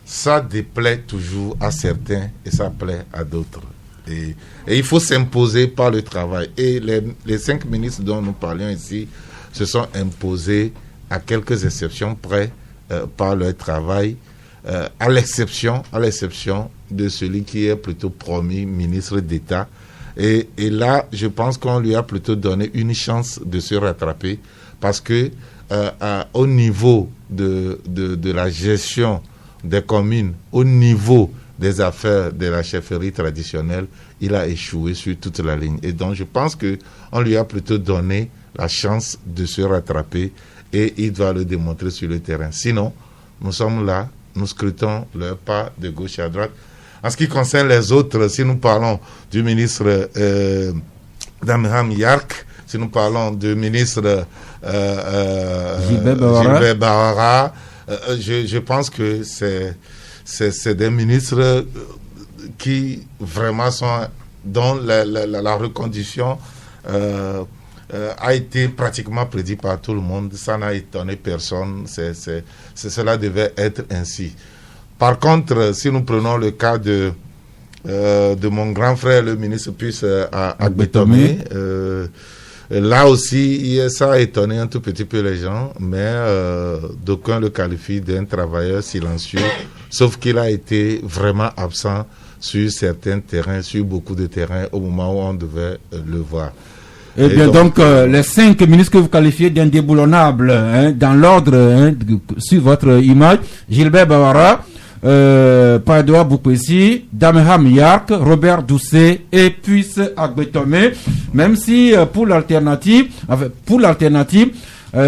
ça déplaît toujours à certains et ça plaît à d'autres. Et il faut s'imposer par le travail. Et les 5 ministres dont nous parlions ici se sont imposés à quelques exceptions près par leur travail, à l'exception de celui qui est plutôt promis ministre d'État. Et là, je pense qu'on lui a plutôt donné une chance de se rattraper parce que au niveau de la gestion des communes, au niveau des affaires de la chefferie traditionnelle, il a échoué sur toute la ligne. Et donc, je pense qu'on lui a plutôt donné la chance de se rattraper et il doit le démontrer sur le terrain. Sinon, nous sommes là, nous scrutons leur pas de gauche à droite. En ce qui concerne les autres, si nous parlons du ministre Damham Yark, si nous parlons du ministre Gilbert Bahara, je pense que c'est des ministres qui vraiment sont dont la reconduction a été pratiquement prédit par tout le monde. Ça n'a étonné personne. Cela devait être ainsi. Par contre, si nous prenons le cas de mon grand frère, le ministre Puce Agbetomé, là aussi, ça a étonné un tout petit peu les gens, mais d'aucuns le qualifient d'un travailleur silencieux, sauf qu'il a été vraiment absent sur certains terrains, sur beaucoup de terrains, au moment où on devait le voir. Eh bien, donc les 5 ministres que vous qualifiez d'indéboulonnables, dans l'ordre, sur votre image, Gilbert Bahara, Padoa Boukwesi, Damham Yark, Robert Doucet et Puce Agbetomé, même si pour l'alternative,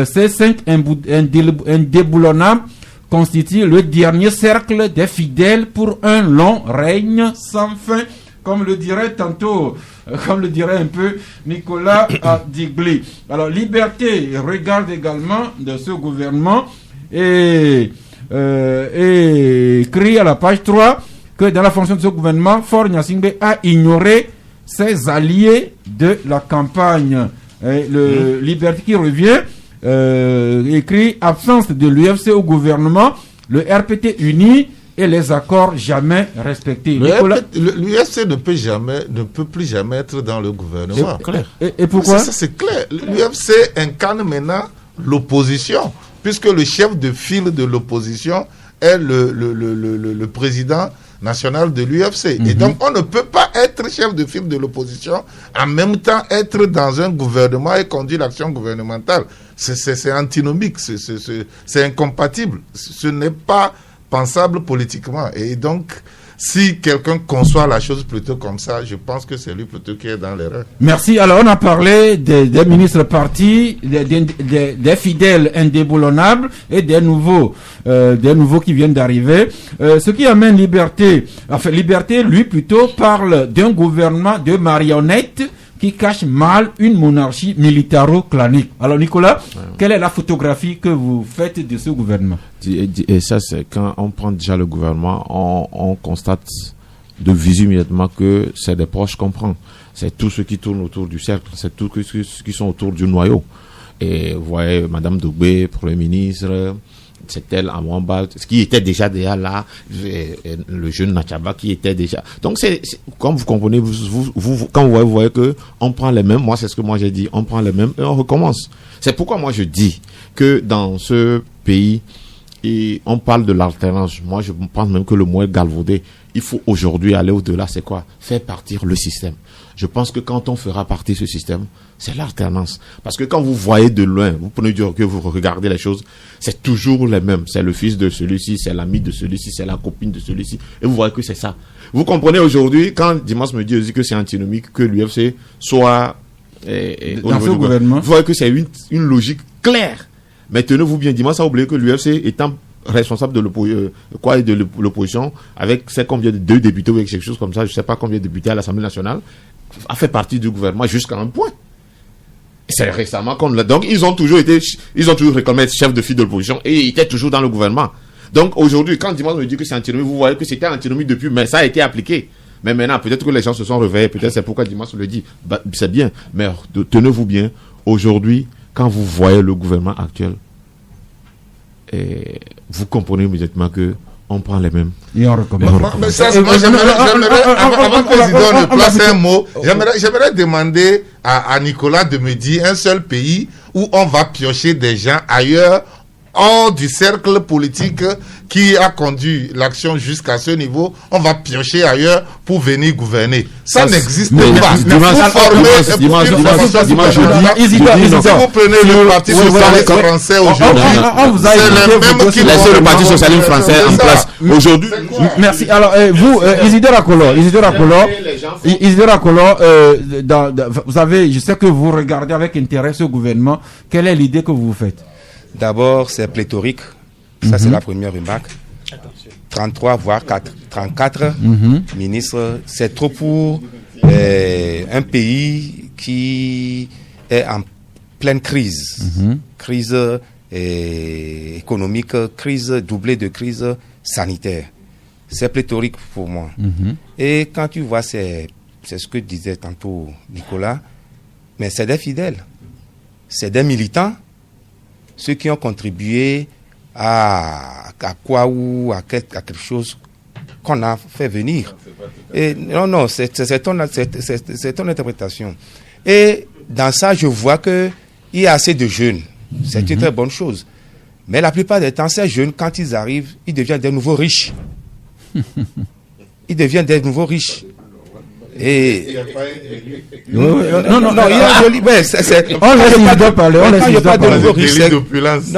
ces 5 indéboulonnables constituent le dernier cercle des fidèles pour un long règne sans fin, comme le dirait un peu Nicolas Digli. Alors, Liberté regarde également de ce gouvernement et écrit à la page 3 que dans la fonction de ce gouvernement, Faure Gnassingbé a ignoré ses alliés de la campagne. Le Liberté qui revient écrit absence de l'UFC au gouvernement, le RPT uni et les accords jamais respectés. L'UFC ne peut plus jamais être dans le gouvernement. Et pourquoi? Ça c'est clair. L'UFC incarne maintenant l'opposition, puisque le chef de file de l'opposition est le président national de l'UFC. Et donc, on ne peut pas être chef de file de l'opposition, en même temps être dans un gouvernement et conduire l'action gouvernementale. C'est antinomique, c'est incompatible. Ce n'est pas pensable politiquement. Et donc, si quelqu'un conçoit la chose plutôt comme ça, je pense que c'est lui plutôt qui est dans l'erreur. Merci. Alors, on a parlé des ministres partis, des fidèles indéboulonnables et des nouveaux qui viennent d'arriver. Ce qui amène Liberté, lui plutôt parle d'un gouvernement de marionnettes qui cache mal une monarchie militaro-clanique. Alors Nicolas, quelle est la photographie que vous faites de ce gouvernement? Et ça, c'est quand on prend déjà le gouvernement, on constate de visu immédiatement que c'est des proches qu'on prend. C'est tous ceux qui tournent autour du cercle, c'est tous ceux qui sont autour du noyau. Et vous voyez, Madame Dogbé, Premier ministre, c'est elle à Mwamba, qui était déjà là, le jeune Nachaba qui était déjà. Donc c'est comme vous comprenez, quand vous voyez que on prend les mêmes, moi c'est ce que moi j'ai dit, on prend les mêmes et on recommence. C'est pourquoi moi je dis que dans ce pays, et on parle de l'alternance. Moi je pense même que le mot est galvaudé. il faut aujourd'hui aller au-delà. C'est quoi? Faire partir le système. Je pense que quand on fera partir ce système, c'est l'alternance. Parce que quand vous voyez de loin, vous prenez du recul, vous regardez les choses, c'est toujours les mêmes. C'est le fils de celui-ci, c'est l'ami de celui-ci, c'est la copine de celui-ci. Et vous voyez que c'est ça. Vous comprenez aujourd'hui, quand Dimas me dit aussi que c'est antinomique, que l'UFC soit dans ce gouvernement, vous voyez que c'est une logique claire. Mais tenez-vous bien, Dimas a oublié que l'UFC étant responsable de l'opposition, avec c'est combien de 2 députés ou quelque chose comme ça, je sais pas combien de députés à l'Assemblée nationale, a fait partie du gouvernement jusqu'à un point. C'est récemment qu'on l'a. Donc ils ont toujours réclamé être chef de file de l'opposition et ils étaient toujours dans le gouvernement. Donc aujourd'hui, quand Dimas me dit que c'est antinomique, vous voyez que c'était antinomique depuis, mais ça a été appliqué. Mais maintenant, peut-être que les gens se sont réveillés, peut-être c'est pourquoi Dimas le dit. Bah, c'est bien, mais tenez-vous bien, aujourd'hui, quand vous voyez le gouvernement actuel, vous comprenez immédiatement que on prend les mêmes. Et on recommence. Mais ça, moi, j'aimerais, avant que le président ne place un mot, j'aimerais demander à Nicolas de me dire un seul pays où on va piocher des gens ailleurs, hors du cercle politique qui a conduit l'action jusqu'à ce niveau, on va piocher ailleurs pour venir gouverner. Ça n'existe pas. Si vous prenez le Parti socialiste français aujourd'hui, c'est le même qui laissez le Parti socialiste français en place. Aujourd'hui. Merci. Alors, vous, Isidore Akolo, vous savez, je sais que vous regardez avec intérêt ce gouvernement. Quelle est l'idée que vous faites? D'abord, c'est pléthorique. Ça, c'est la première remarque. 33, voire 34 ministres. C'est trop pour un pays qui est en pleine crise. Crise économique, crise doublée de crise sanitaire. C'est pléthorique pour moi. Et quand tu vois, c'est ce que disait tantôt Nicolas, mais c'est des fidèles. C'est des militants. Ceux qui ont contribué à quoi ou à quelque chose qu'on a fait venir. Et non, c'est ton interprétation. Et dans ça, je vois qu'il y a assez de jeunes. C'est une très bonne chose. Mais la plupart des temps, ces jeunes, quand ils arrivent, ils deviennent des nouveaux riches. Ils deviennent des nouveaux riches. Et non, il y a joli. On laisse Isidore parler. On laisse Isidore parler.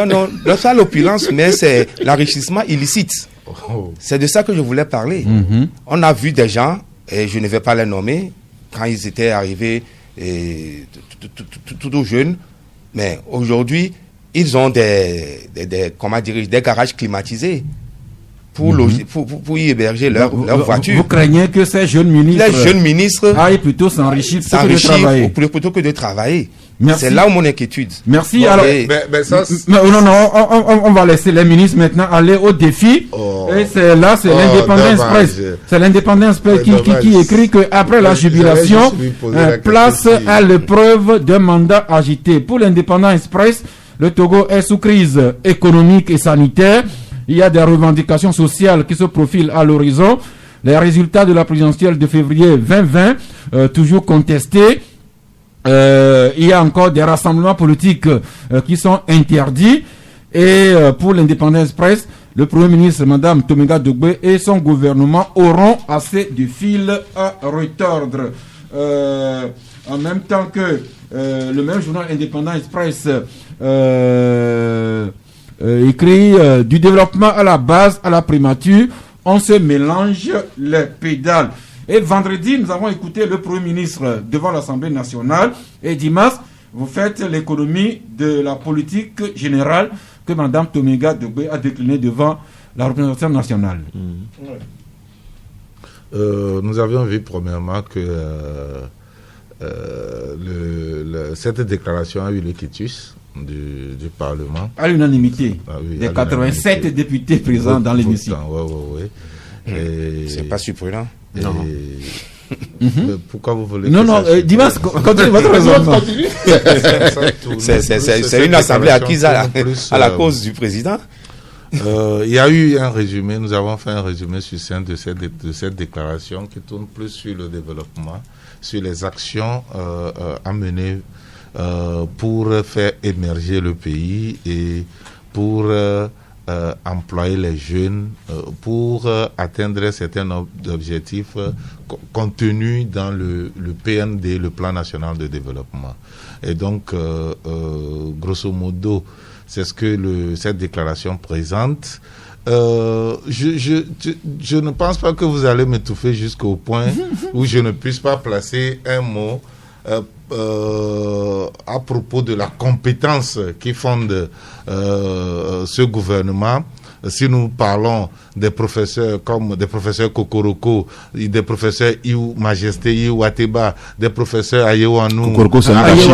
Non, ça l'opulence, mais c'est l'enrichissement illicite. C'est de ça que je voulais parler. On a vu des gens, et je ne vais pas les nommer, quand ils étaient arrivés tout jeunes, mais aujourd'hui, ils ont des garages climatisés. Pour y héberger leur voiture. Vous craignez que ces jeunes ministres aillent plutôt s'enrichir plutôt que de travailler. Merci. C'est là où mon inquiétude. Merci. Bon, alors, on va laisser les ministres maintenant aller au défi. Et c'est l'Independence Press. C'est l'Independence Press qui écrit que après la jubilation, place à l'épreuve d'un mandat agité. Pour l'Independence Press, le Togo est sous crise économique et sanitaire. Il y a des revendications sociales qui se profilent à l'horizon. Les résultats de la présidentielle de février 2020, toujours contestés. Il y a encore des rassemblements politiques qui sont interdits. Et pour l'Independence Press, le Premier ministre, Mme Tomenga Dogbe, et son gouvernement auront assez de fil à retordre. En même temps que le même journal Independence Press écrit du développement à la base, à la primature, on se mélange les pédales. Et vendredi, nous avons écouté le Premier ministre devant l'Assemblée nationale. Et Dimas, vous faites l'économie de la politique générale que Mme Tomenga Dogbe a déclinée devant la représentation nationale. Nous avions vu premièrement que cette déclaration a eu le quitus du Parlement. À l'unanimité. Des 87 députés présents dans l'hémicycle. C'est pas surprenant. Pourquoi vous voulez Dimas, continue votre raisonnement. C'est une assemblée acquise à la cause du président. Il y a eu un résumé, nous avons fait un résumé succinct de cette déclaration qui tourne plus sur le développement, sur les actions à mener pour faire émerger le pays et pour employer les jeunes pour atteindre certains objectifs contenus dans le PND, le Plan National de Développement. Et donc, grosso modo, c'est ce que cette déclaration présente. Je ne pense pas que vous allez m'étouffer jusqu'au point où je ne puisse pas placer un mot à propos de la compétence qui fonde ce gouvernement. Si nous parlons des professeurs comme des professeurs Kokoroko, des professeurs Iou Majesté, Iou Ateba, des professeurs Ayewanou, Kokoroko, c'est un gâchis.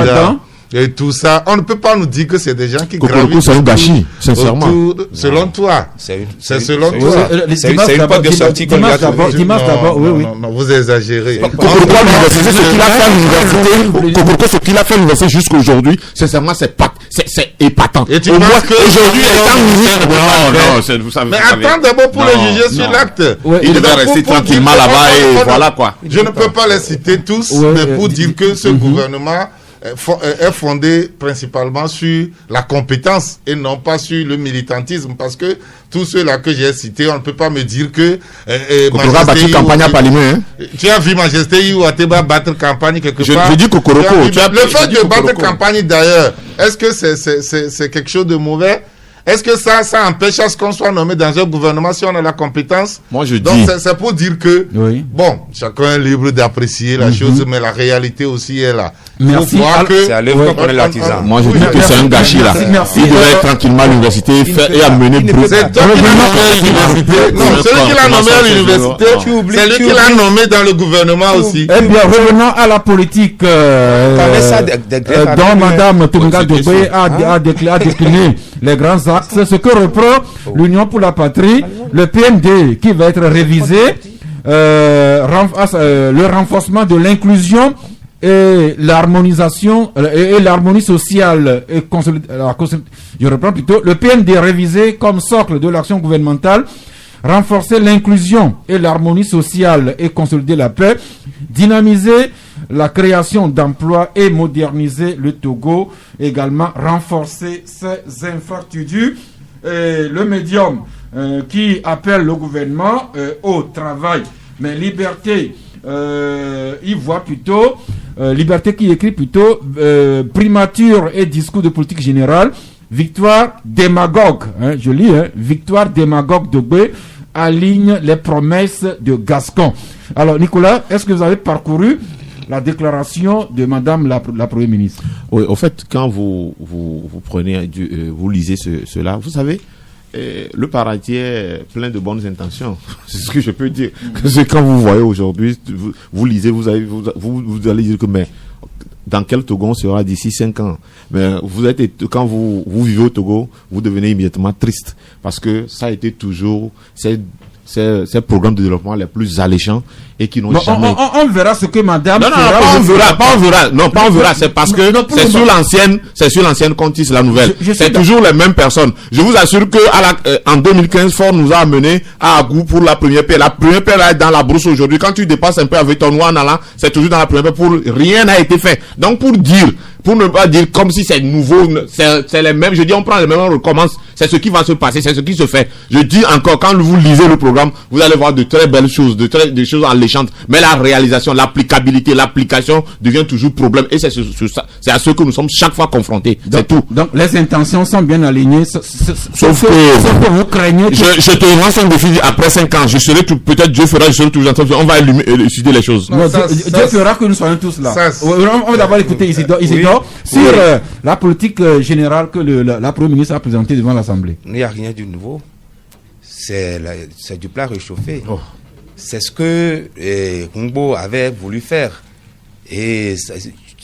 Et tout ça, on ne peut pas nous dire que c'est des gens qui gravitent. C'est un gâchis, sincèrement. Selon toi. C'est selon toi. C'est une porte de sortie qu'on lui a trouvée. Dimanche d'abord, oui. Non, vous exagérez. Kokoroko, ce qu'il a fait à l'université jusqu'aujourd'hui, sincèrement, c'est épatant. Et tu penses qu'aujourd'hui, non, vous savez. Mais attends d'abord pour le juger sur l'acte. Il devait rester tranquillement là-bas et voilà quoi. Je ne peux pas les citer tous, mais pour dire que ce gouvernement est fondé principalement sur la compétence et non pas sur le militantisme, parce que tous ceux-là que j'ai cités, on ne peut pas me dire que Majesté campagne à Palimé, tu as vu Majesté ou Ateba battre campagne quelque part. Je dis Kokoroko. Le fait de battre campagne d'ailleurs, est-ce que c'est quelque chose de mauvais? Est-ce que ça empêche à ce qu'on soit nommé dans un gouvernement si on a la compétence? Moi, je dis. Donc, c'est pour dire que, bon, chacun est libre d'apprécier la chose, mais la réalité aussi est là. Merci. C'est à l'œuvre qu'on connaît l'artisan. Moi, je dis que c'est un gâchis, là. Il devait être tranquillement à l'université et amener C'est toi qui l'as nommé à l'université. Non, celui qui l'a nommé à l'université, c'est lui qui l'a nommé dans le gouvernement aussi. Eh bien, revenons à la politique dont Mme Tounga Dobé a décliné les grands axes. Ce que reprend l'Union pour la patrie, le PND qui va être révisé, le renforcement de l'inclusion et l'harmonisation et l'harmonie sociale et je reprends plutôt le PND révisé comme socle de l'action gouvernementale, renforcer l'inclusion et l'harmonie sociale et consolider la paix, dynamiser la création d'emplois et moderniser le Togo, également renforcer ses infrastructures. Et le médium qui appelle le gouvernement au travail, mais Liberté il voit plutôt Liberté qui écrit plutôt primature et discours de politique générale, victoire démagogue, je lis, victoire démagogue de B aligne les promesses de Gascon. Alors Nicolas, est-ce que vous avez parcouru la déclaration de Madame la Première ministre? Oui, au fait, quand vous prenez, vous lisez cela, vous savez, le parentier est plein de bonnes intentions. C'est ce que je peux dire. C'est quand vous voyez aujourd'hui, vous lisez, vous allez dire que mais dans quel Togo on sera d'ici 5 ans? Mais quand vous vivez au Togo, vous devenez immédiatement triste parce que ça a été toujours ces programmes de développement les plus alléchants et qui n'ont jamais... On verra ce que madame... Non, pas on verra. C'est parce que c'est sur l'ancienne Contis, la nouvelle. C'est toujours les mêmes personnes. Je vous assure que en 2015, Ford nous a amené à Agou pour la première paix. La première paix là est dans la brousse aujourd'hui. Quand tu dépasses un peu avec ton noix en allant, c'est toujours dans la première paix. Rien n'a été fait. Donc pour ne pas dire comme si c'est nouveau, c'est les mêmes. Je dis on prend les mêmes, on recommence. C'est ce qui va se passer, c'est ce qui se fait. Je dis encore, quand vous lisez le programme, vous allez voir de très belles choses, des choses alléchantes. Mais la réalisation, l'applicabilité, l'application devient toujours problème. Et c'est à ce que nous sommes chaque fois confrontés. C'est tout. Donc les intentions sont bien alignées. Sauf que vous craignez. Je te lance un défi après 5 ans. Je serai peut-être Dieu fera, je serai toujours en train de on va élucider les choses. Non, Dieu fera que nous soyons tous là. On va d'abord écouter Isidore sur la politique générale que la Première ministre a présentée devant l'Assemblée. Il n'y a rien de nouveau. C'est du plat réchauffé. C'est ce que Humbo avait voulu faire. Et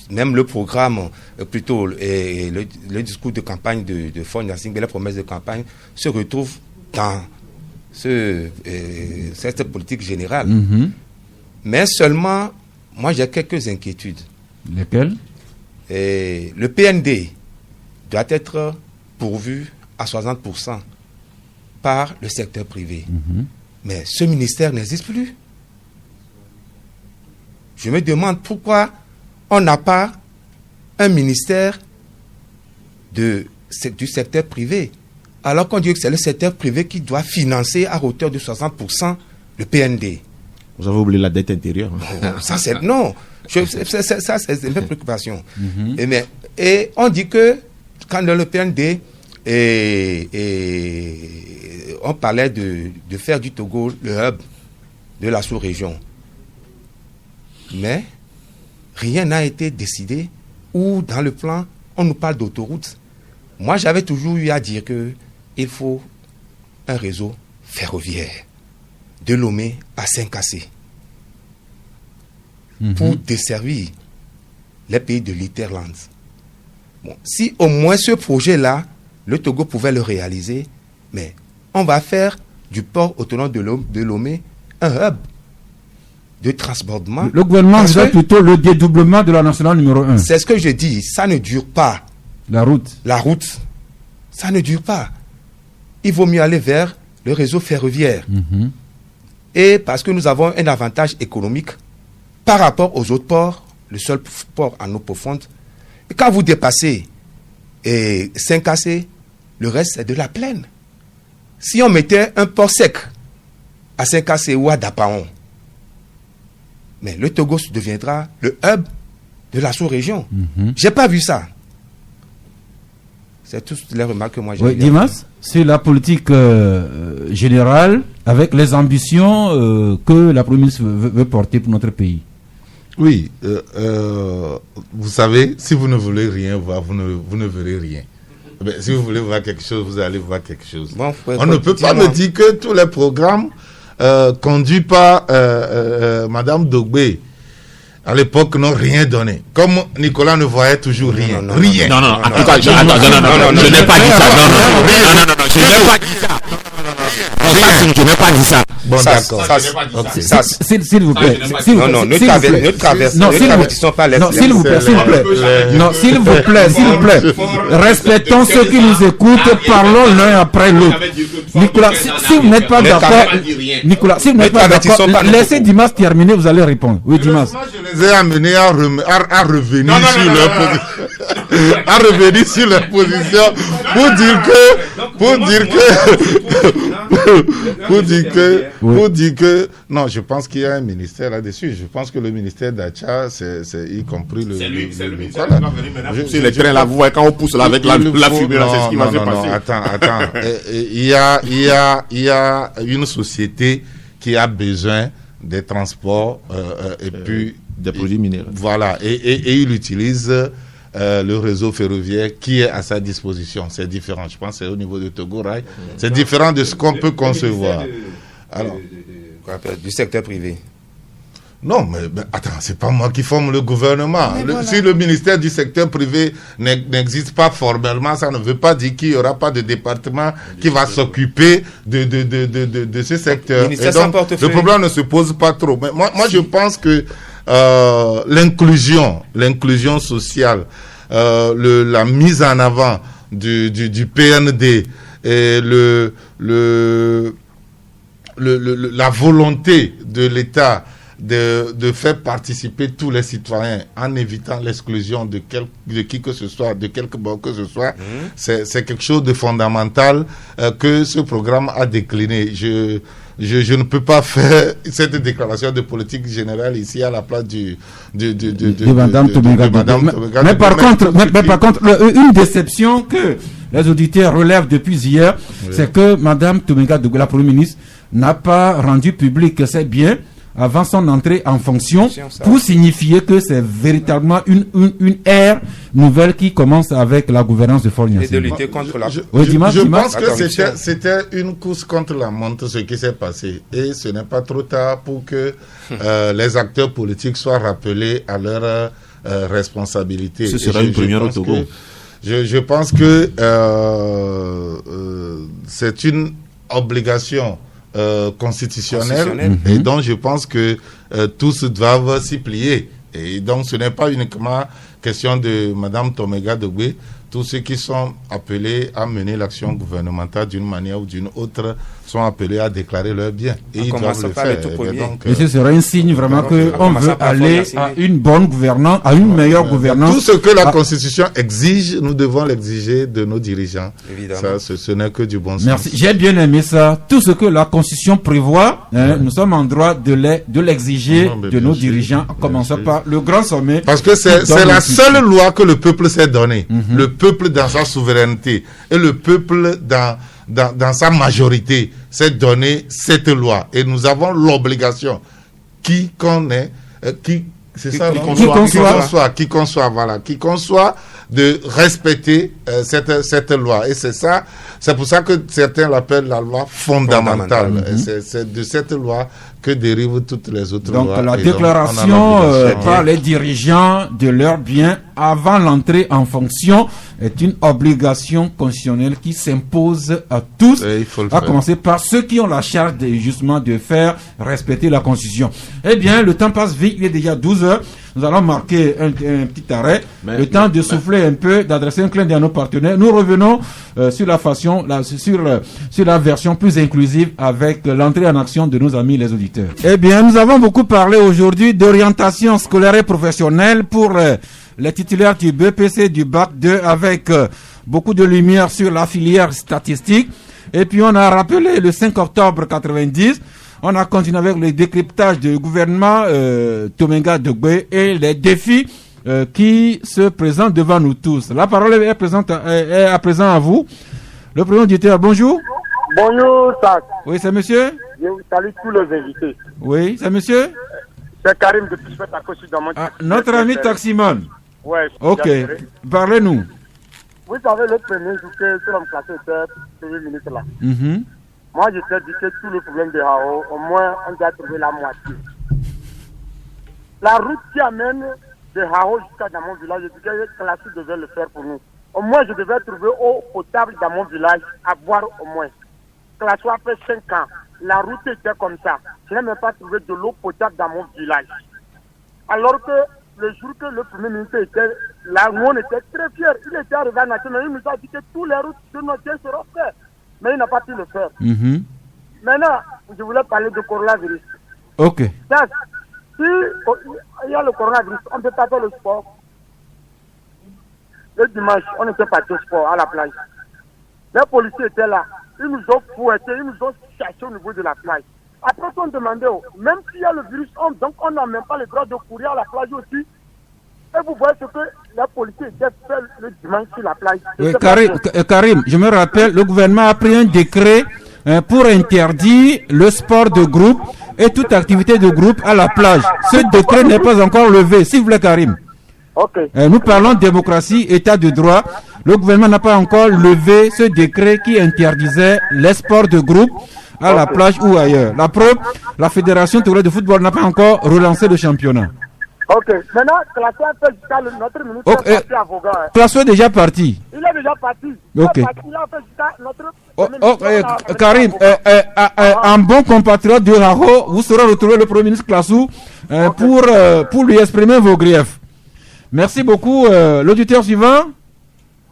même le programme, plutôt le discours de campagne de Fond Nassing, la promesse de campagne, se retrouve dans cette politique générale. Mais seulement, moi j'ai quelques inquiétudes. Lesquelles? Le PND doit être pourvu à 60% par le secteur privé. Mais ce ministère n'existe plus. Je me demande pourquoi on n'a pas un ministère du secteur privé. alors qu'on dit que c'est le secteur privé qui doit financer à hauteur de 60% le PND. Vous avez oublié la dette intérieure. Ça, c'est... Non. Ça, c'est une préoccupation. Et on dit que quand dans le PND, on parlait de faire du Togo le hub de la sous-région. Mais rien n'a été décidé ou dans le plan, on nous parle d'autoroute. Moi, j'avais toujours eu à dire qu'il faut un réseau ferroviaire de Lomé à Saint-Cassé pour desservir les pays de l'Interland. Bon, si au moins ce projet-là, le Togo pouvait le réaliser, mais on va faire du port autonome de Lomé un hub de transbordement. Le gouvernement veut plutôt le dédoublement de la nationale numéro 1. C'est ce que je dis, ça ne dure pas. La route, ça ne dure pas. Il vaut mieux aller vers le réseau ferroviaire. Et parce que nous avons un avantage économique par rapport aux autres ports, le seul port en eau profonde. Et quand vous dépassez Saint-Cassé, le reste c'est de la plaine. Si on mettait un port sec à Saint-Cassé ou à Dapaon, mais le Togo deviendra le hub de la sous-région. J'ai pas vu ça. C'est toutes les remarques que moi j'ai. Oui, Dimas, c'est la politique générale avec les ambitions que la Première ministre veut porter pour notre pays. Oui, vous savez, si vous ne voulez rien voir, vous ne verrez rien. Mais si vous voulez voir quelque chose, vous allez voir quelque chose. Bon, on ne peut pas me dire que tous les programmes conduits par Madame Dogbe à l'époque n'ont rien donné. Comme Nicolas ne voyait toujours rien. Rien. Non, en tout cas, je n'ai pas dit ça. Non, je n'ai pas dit ça. Je n'ai pas dit ça. Bon, d'accord. S'il vous plaît. Non, ne traversons pas les... Non, s'il vous plaît. Non, s'il vous plaît. Respectons ceux qui nous écoutent. Parlons l'un après l'autre. Nicolas, si vous n'êtes pas d'accord... Nicolas, si vous n'êtes pas d'accord, laissez Dimas terminer, vous allez répondre. Oui, Dimas. Je les ai amenés à revenir sur leur position pour dire que non, je pense qu'il y a un ministère là-dessus. Je pense que le ministère d'Acha, c'est y compris le. C'est lui qui va venir maintenant. Sur les trains là, vous voyez quand on pousse là avec la fumée là, c'est ce qui va se passer. Attends. Il y a une société qui a besoin des transports et puis des produits minéraux. Voilà, et il utilise le réseau ferroviaire qui est à sa disposition. C'est différent. Je pense que c'est au niveau de Togo Rail. C'est différent de ce qu'on peut concevoir. Alors, du secteur privé. Non, mais attends, c'est pas moi qui forme le gouvernement. Si le ministère du secteur privé n'existe pas formellement, ça ne veut pas dire qu'il n'y aura pas de département qui va s'occuper de ce secteur. Et donc, le problème ne se pose pas trop. Mais moi je pense que l'inclusion sociale, la mise en avant du PND et la volonté de l'État de faire participer tous les citoyens en évitant l'exclusion de qui que ce soit, de quelque bord que ce soit, c'est quelque chose de fondamental que ce programme a décliné. Je ne peux pas faire cette déclaration de politique générale ici à la place de Madame Tomenga. Mais par contre, une déception que les auditeurs relèvent depuis hier, c'est que Madame Tomenga, la Première ministre, n'a pas rendu public ses biens avant son entrée en fonction, pour signifier que c'est véritablement une ère nouvelle qui commence avec la gouvernance de Fort Gnassingbé. Et de lutter contre la... Je pense que c'était une course contre la montre ce qui s'est passé. Et ce n'est pas trop tard pour que les acteurs politiques soient rappelés à leur responsabilité. Ce sera une première au Togo. Je pense que c'est une obligation constitutionnelle. Et donc je pense que tous doivent s'y plier. Et donc ce n'est pas uniquement question de Madame Tomenga Dogbe. tous ceux qui sont appelés à mener l'action gouvernementale d'une manière ou d'une autre sont appelés à déclarer leurs biens. Et ils doivent le faire. Et ce serait un signe vraiment qu'on veut aller à une bonne gouvernance, à une meilleure gouvernance. Tout ce que la Constitution exige, nous devons l'exiger de nos dirigeants. Évidemment. Ça, ce n'est que du bon sens. Merci. J'ai bien aimé ça. Tout ce que la Constitution prévoit, nous sommes en droit de l'exiger de nos dirigeants, en commençant par le grand sommet. Parce que c'est la seule loi que le peuple s'est donnée. Le peuple dans sa souveraineté et le peuple dans sa majorité s'est donné cette loi. Et nous avons l'obligation, qui conçoit, de respecter cette loi. Et c'est pour ça que certains l'appellent la loi fondamentale. C'est de cette loi que dérivent toutes les autres lois. Donc la déclaration par les dirigeants de leurs biens avant l'entrée en fonction est une obligation constitutionnelle qui s'impose à tous, à commencer par ceux qui ont la charge justement de faire respecter la Constitution. Eh bien, le temps passe vite, il est déjà 12 heures. Nous allons marquer un petit arrêt, le temps de souffler un peu, d'adresser un clin d'œil à nos partenaires. Nous revenons sur la version plus inclusive avec l'entrée en action de nos amis les auditeurs. Eh bien, nous avons beaucoup parlé aujourd'hui d'orientation scolaire et professionnelle pour les titulaires du BPC, du Bac 2, avec beaucoup de lumière sur la filière statistique. Et puis, on a rappelé le 5 octobre 90. On a continué avec le décryptage du gouvernement Tomenga Dogbe et les défis qui se présentent devant nous tous. La parole est à présent à vous. Le premier auditeur, bonjour. Bonjour, Sac. Oui, c'est monsieur. Je vous salue tous les invités. Oui, c'est monsieur. C'est Karim de Pichefet à Kossi dans mon notre ami Taximan. Ouais. Ok, parlez-nous. Vous savez, le premier jour que l'homme classé était Premier ministre là. Moi, je t'ai dit que tout le problème de Hao, au moins, on doit trouver la moitié. La route qui amène de Hao jusqu'à dans mon village, je disais que la suite devait le faire pour nous. Au moins, je devais trouver eau potable dans mon village, à boire au moins. Que la soit après 5 ans, la route était comme ça. Je n'ai même pas trouvé de l'eau potable dans mon village. Alors que le jour que le Premier ministre était là, nous on était très fiers. Il était arrivé à National, il nous a dit que tous les routes de notre terre seront faites. Mais il n'a pas pu le faire. Maintenant, je voulais parler de coronavirus. Ok. Donc, si il y a le coronavirus, on ne peut pas faire le sport. Le dimanche, on était parti au sport à la plage. Les policiers étaient là. Ils nous ont fouettés, ils nous ont cherchés au niveau de la plage. Après, on demandait, même s'il y a le virus, donc on n'a même pas le droit de courir à la plage aussi. Et vous voyez ce que les policiers étaient fait le dimanche sur la plage. Oui, Karim, je me rappelle, le gouvernement a pris un décret pour interdire le sport de groupe et toute activité de groupe à la plage. Ce décret n'est pas encore levé, s'il vous plaît, Karim. Okay. Nous parlons de démocratie, état de droit. Le gouvernement n'a pas encore levé ce décret qui interdisait les sports de groupe à la plage ou ailleurs. La preuve, la Fédération togolaise de football n'a pas encore relancé le championnat. Ok, maintenant, Classo a fait jusqu'à notre ministre est parti avocat. Classo est déjà parti. Il est déjà parti. Ok. Il a fait jusqu'à notre Karim, un bon compatriote de Haro, vous saurez retrouver le Premier ministre Classo pour lui exprimer vos griefs. Merci beaucoup. L'auditeur suivant.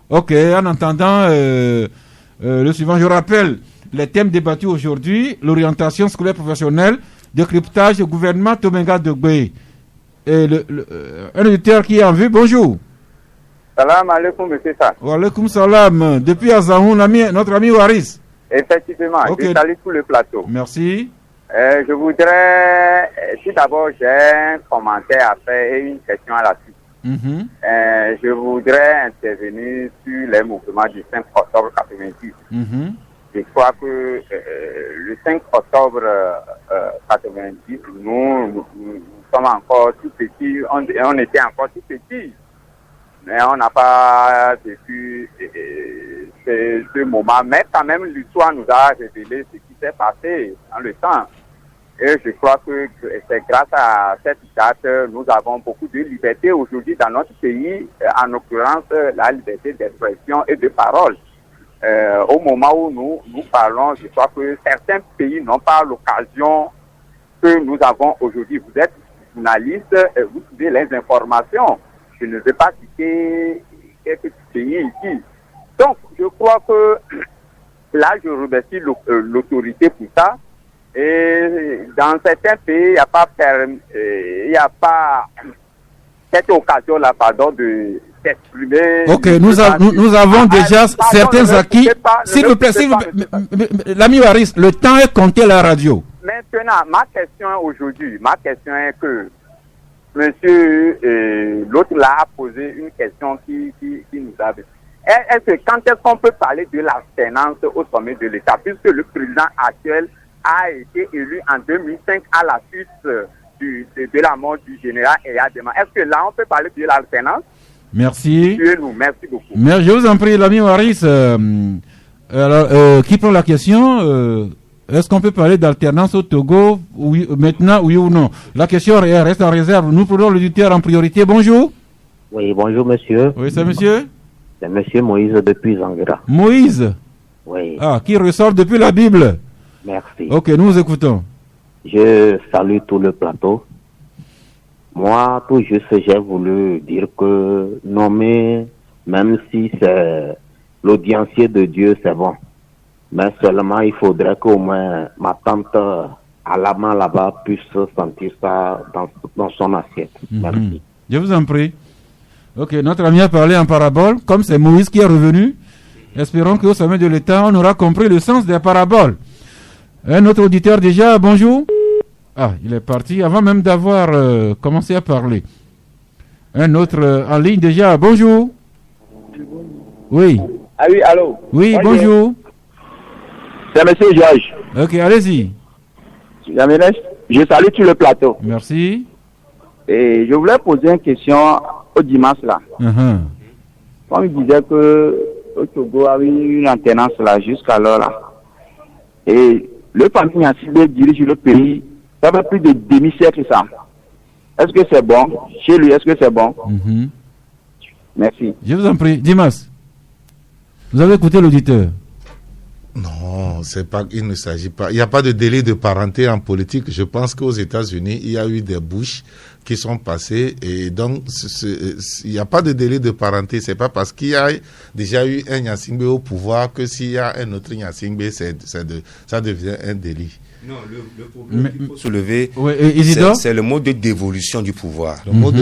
Ok, en entendant le suivant, je rappelle les thèmes débattus aujourd'hui: l'orientation scolaire professionnelle, décryptage du gouvernement Tomenga Dogbe. Et un auditeur qui est en vue, bonjour. Salam alaikum, monsieur Sa. Wa alaikum salam. Depuis Azahoun, notre ami Waris. Effectivement, okay. Je salue tout le plateau. Merci. Je voudrais, tout d'abord, j'ai un commentaire à faire et une question à la suite. Je voudrais intervenir sur les mouvements du 5 octobre 90. Je crois que le 5 octobre 90, nous sommes encore tout petits, on était encore tout petits, mais on n'a pas vécu ce moment. Mais quand même, l'histoire nous a révélé ce qui s'est passé dans le temps. Et je crois que c'est grâce à cette date, nous avons beaucoup de liberté aujourd'hui dans notre pays, en l'occurrence la liberté d'expression et de parole. Au moment où nous parlons, je crois que certains pays n'ont pas l'occasion que nous avons aujourd'hui. Vous êtes journaliste, vous trouvez les informations. Je ne veux pas citer quelques pays ici. Donc, je crois que là, je remercie l'autorité pour ça. Et dans certains pays, il n'y a pas cette occasion-là, de s'exprimer. Ok, nous avons déjà certains acquis. S'il vous plaît, l'ami Waris, le temps est compté à la radio. Maintenant, ma question est que monsieur, l'autre là a posé une question qui nous a... Est-ce que quand est-ce qu'on peut parler de l'alternance au sommet de l'État, puisque le président actuel a été élu en 2005 à la suite de la mort du général Eyadema. Est-ce que là on peut parler de l'alternance? Merci. Merci beaucoup. Mais je vous en prie, l'ami Waris, qui prend la question? Est-ce qu'on peut parler d'alternance au Togo, oui, maintenant, oui ou non? La question reste en réserve. Nous prenons l'auditeur en priorité. Bonjour. Oui, bonjour monsieur. Oui, c'est monsieur? C'est monsieur Moïse depuis Zangra. Moïse? Oui. Ah, qui ressort depuis la Bible? Merci. Ok, nous vous écoutons. Je salue tout le plateau. Moi, tout juste, j'ai voulu dire que nommer, même si c'est l'audiencier de Dieu, c'est bon. Mais seulement, il faudrait qu'au moins ma tante Alama là-bas puisse sentir ça dans son assiette. Merci. Je vous en prie. Ok, notre ami a parlé en parabole. Comme c'est Moïse qui est revenu, espérons qu'au sommet de l'État, on aura compris le sens des paraboles. Un autre auditeur déjà, bonjour. Ah, il est parti avant même d'avoir commencé à parler. Un autre en ligne déjà, bonjour. Oui. Ah oui, allô. Oui, bonjour. C'est monsieur Georges. Ok, allez-y. Je salue tout le plateau. Merci. Et je voulais poser une question au dimanche là. Comme il disait que au Togo a eu une alternance là jusqu'alors là. Et le famille Nyansibé dirige le pays, ça fait plus de demi-siècle ça. Est-ce que c'est bon? Chez lui, est-ce que c'est bon? Merci. Je vous en prie. Dimas, vous avez écouté l'auditeur? Non, il ne s'agit pas. Il n'y a pas de délai de parenté en politique. Je pense qu'aux États-Unis, il y a eu des Bush qui sont passés et donc il n'y a pas de délai de parenté. C'est pas parce qu'il y a déjà eu un Nyasingbe au pouvoir que s'il y a un autre Nyasingbe, ça devient un délit. Non, le problème qu'il faut soulever, c'est le mode de dévolution du pouvoir. Le mode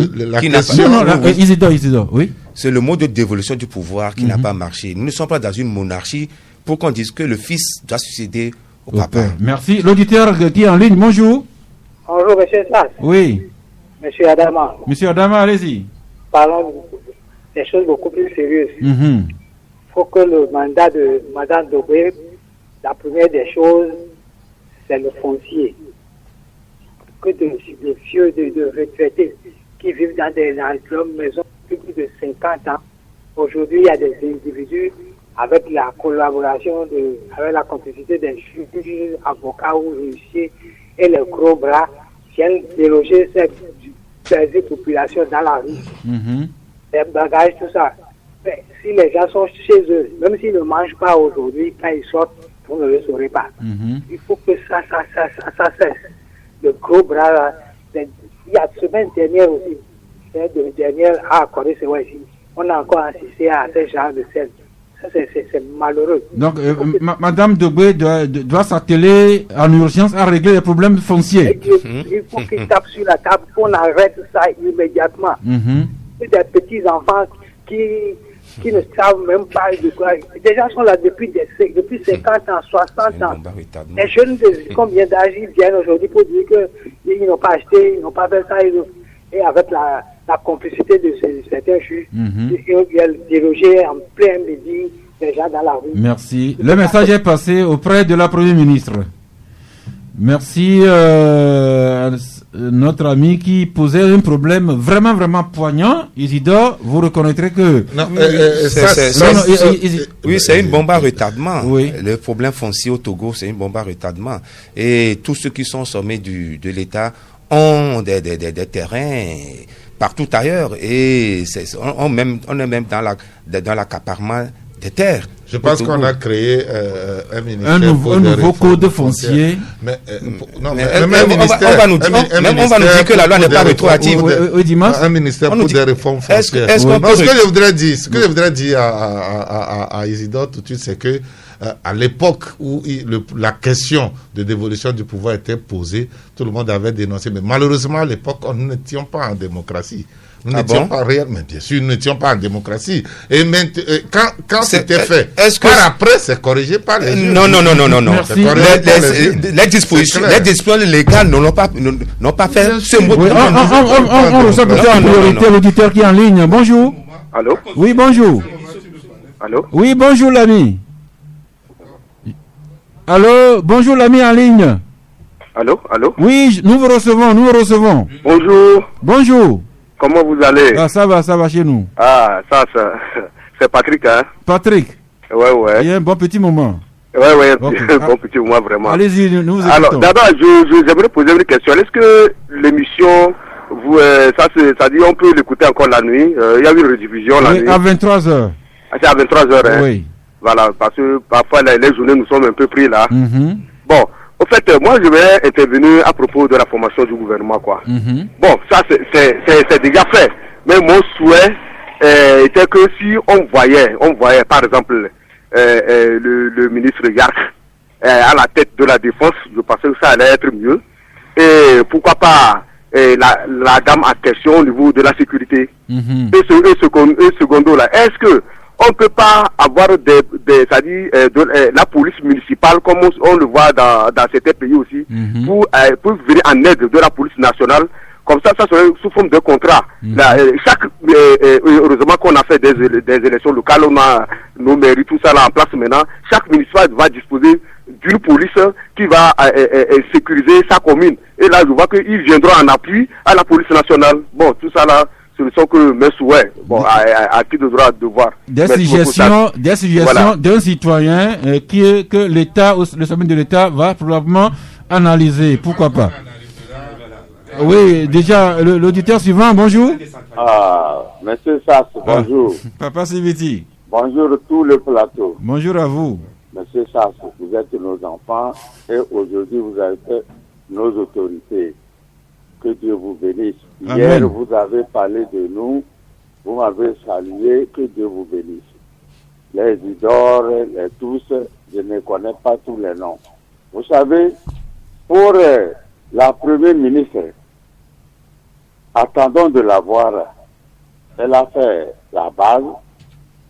Isidore, oui. C'est le mode de dévolution du pouvoir qui n'a pas marché. Nous ne sommes pas dans une monarchie pour qu'on dise que le fils doit succéder au papa. Merci. L'auditeur qui est en ligne, bonjour. Bonjour, monsieur Sass. Oui. Monsieur Adama. Monsieur Adama, allez-y. Parlons des choses beaucoup plus sérieuses. Il faut que le mandat de Mme Dobé, la première des choses, c'est le foncier. Que de vieux, de retraités qui vivent dans des maisons depuis plus de 50 ans. Aujourd'hui, il y a des individus avec la collaboration, avec la complicité des juges, avocats ou huissiers et les gros bras, viennent déloger ces populations dans la rue. Les bagages, tout ça. Mais si les gens sont chez eux, même s'ils ne mangent pas aujourd'hui, quand ils sortent, vous ne le saurez pas. Il faut que ça cesse. Le gros bras, là, il y a la semaine dernière aussi, la dernière a accordé ce mois-ci. On a encore assisté à ce genre de scène. Ça, c'est malheureux. Donc, Madame Dobé doit s'atteler en urgence à régler les problèmes fonciers. Il faut qu'il tape sur la table, qu'on arrête ça immédiatement. Des petits enfants qui ne savent même pas de quoi. Des gens sont là depuis 50 ans, 60 ans. Les jeunes de combien d'âge ils viennent aujourd'hui pour dire qu'ils n'ont pas acheté, ils n'ont pas fait ça. Et avec la complicité de certains juges, ils viennent déloger en plein midi les gens dans la rue. Merci. Le message est passé auprès de la Première ministre. Merci notre ami qui posait un problème vraiment, vraiment poignant. Isidore, vous reconnaîtrez que... Oui, c'est une bombe à retardement. Oui. Le problème foncier au Togo, c'est une bombe à retardement. Et tous ceux qui sont au sommet de l'État ont des terrains partout ailleurs. Et on est même dans l'accaparement des terres. Je pense qu'on a créé un ministère un nouveau code foncier. Mais on va nous dire que la loi n'est pas rétroactive. Un ministère pour des réformes foncières. Ce que je voudrais dire à Isidore tout de suite, c'est que à l'époque où la question de dévolution du pouvoir était posée, tout le monde avait dénoncé. Mais malheureusement, à l'époque, nous n'étions pas en démocratie. Nous n'étions pas réellement, bien sûr, nous n'étions pas en démocratie. Et quand c'était fait, par après, c'est corrigé par les juges. Non. Les dispositions légales n'ont pas fait ce mot. On reçoit peut-être en priorité l'auditeur qui est en ligne. Bonjour. Allô? Oui, bonjour. Allô? Oui, bonjour l'ami. Allô, bonjour l'ami en ligne. Allô? Oui, nous vous recevons. Bonjour. Comment vous allez? Ça va chez nous. C'est Patrick, hein? Patrick. Ouais. Il y a un bon petit moment. Ouais, okay. Bon petit moment, vraiment. Allez-y, nous vous écoutons. Alors, d'abord, j'aimerais poser une question. Est-ce que l'émission, ça dit, on peut l'écouter encore la nuit? Il y a eu une rediffusion la nuit. À 23h. C'est à 23h, hein? Oui. Voilà, parce que parfois, les journées, nous sommes un peu pris là. Bon. En fait, moi, je vais intervenir à propos de la formation du gouvernement, quoi. Bon, ça, c'est déjà fait. Mais mon souhait était que si on voyait, par exemple, le ministre Yark à la tête de la défense, je pensais que ça allait être mieux. Et pourquoi pas la dame en question au niveau de la sécurité. Et secondo, là, est-ce que on ne peut pas avoir la police municipale comme on le voit dans certains pays aussi, pour venir en aide de la police nationale. Comme ça serait sous forme de contrat. Heureusement qu'on a fait des élections locales, on a nos mairies, tout ça là en place maintenant. Chaque municipal va disposer d'une police qui va sécuriser sa commune. Et là, je vois qu'ils viendront en appui à la police nationale. Bon, tout ça là, ce ne sont que mes souhaits. Bon, à qui de droit de voir. Des suggestions d'un citoyen que l'État, le sommet de l'État va probablement analyser. Pourquoi pas? Oui, déjà, l'auditeur suivant, bonjour. Monsieur Sass, bonjour. Papa Sibiti. Bonjour tout le plateau. Bonjour à vous. Monsieur Sass, vous êtes nos enfants et aujourd'hui vous avez fait nos autorités. Que Dieu vous bénisse. Amen. Hier, vous avez parlé de nous, vous m'avez salué, que Dieu vous bénisse. Les Isidore, les tous, je ne connais pas tous les noms. Vous savez, pour la première ministre, attendons de la voir. Elle a fait la base.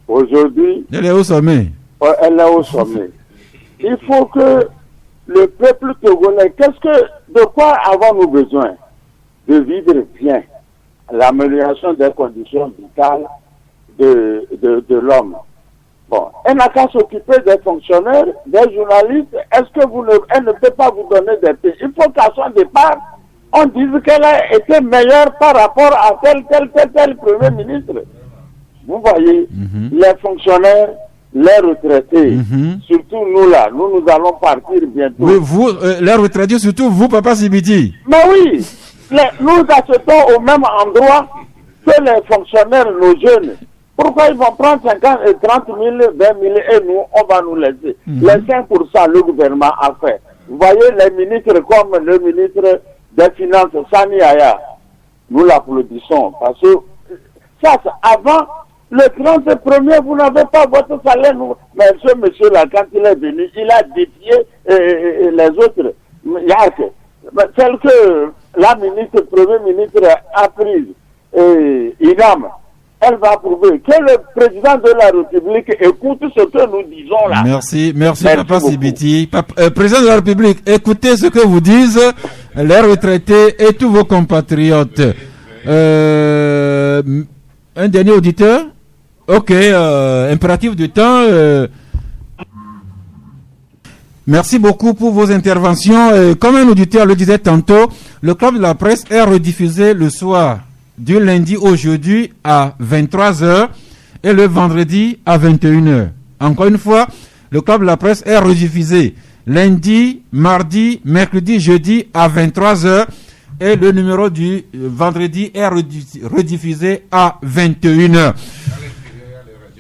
Aujourd'hui, elle est au sommet. Elle est au sommet. Il faut que le peuple togolais, de quoi avons-nous besoin? De vivre bien. L'amélioration des conditions vitales de l'homme. Bon, elle n'a qu'à s'occuper des fonctionnaires, des journalistes. Est-ce que elle ne peut pas vous donner des pays? Il faut qu'à son départ, on dise qu'elle a été meilleure par rapport à tel premier ministre. Vous voyez, les fonctionnaires, les retraités, surtout nous là, nous allons partir bientôt. Oui, vous, les retraités, surtout vous, Papa Sibiti. Mais oui, nous achetons au même endroit que les fonctionnaires, nos jeunes. Pourquoi ils vont prendre 50 et 30 000, 20 000 et nous, on va nous laisser. Les 5%, le gouvernement a fait. Vous voyez les ministres comme le ministre des Finances, Sani Aya, nous l'applaudissons parce que ça, avant le 31er, vous n'avez pas votre salaire. Mais ce monsieur-là, quand il est venu, il a défié les autres. Celle que la ministre, premier ministre a prise, Inam, elle va prouver que le président de la République écoute ce que nous disons là. Merci Papa Sibiti. Président de la République, écoutez ce que vous disent les retraités et tous vos compatriotes. Un dernier auditeur. Ok, impératif du temps. Merci beaucoup pour vos interventions. Comme un auditeur le disait tantôt, le Club de la Presse est rediffusé le soir du lundi au jeudi à 23h et le vendredi à 21h. Encore une fois, le Club de la Presse est rediffusé lundi, mardi, mercredi, jeudi à 23h et le numéro du vendredi est rediffusé à 21h.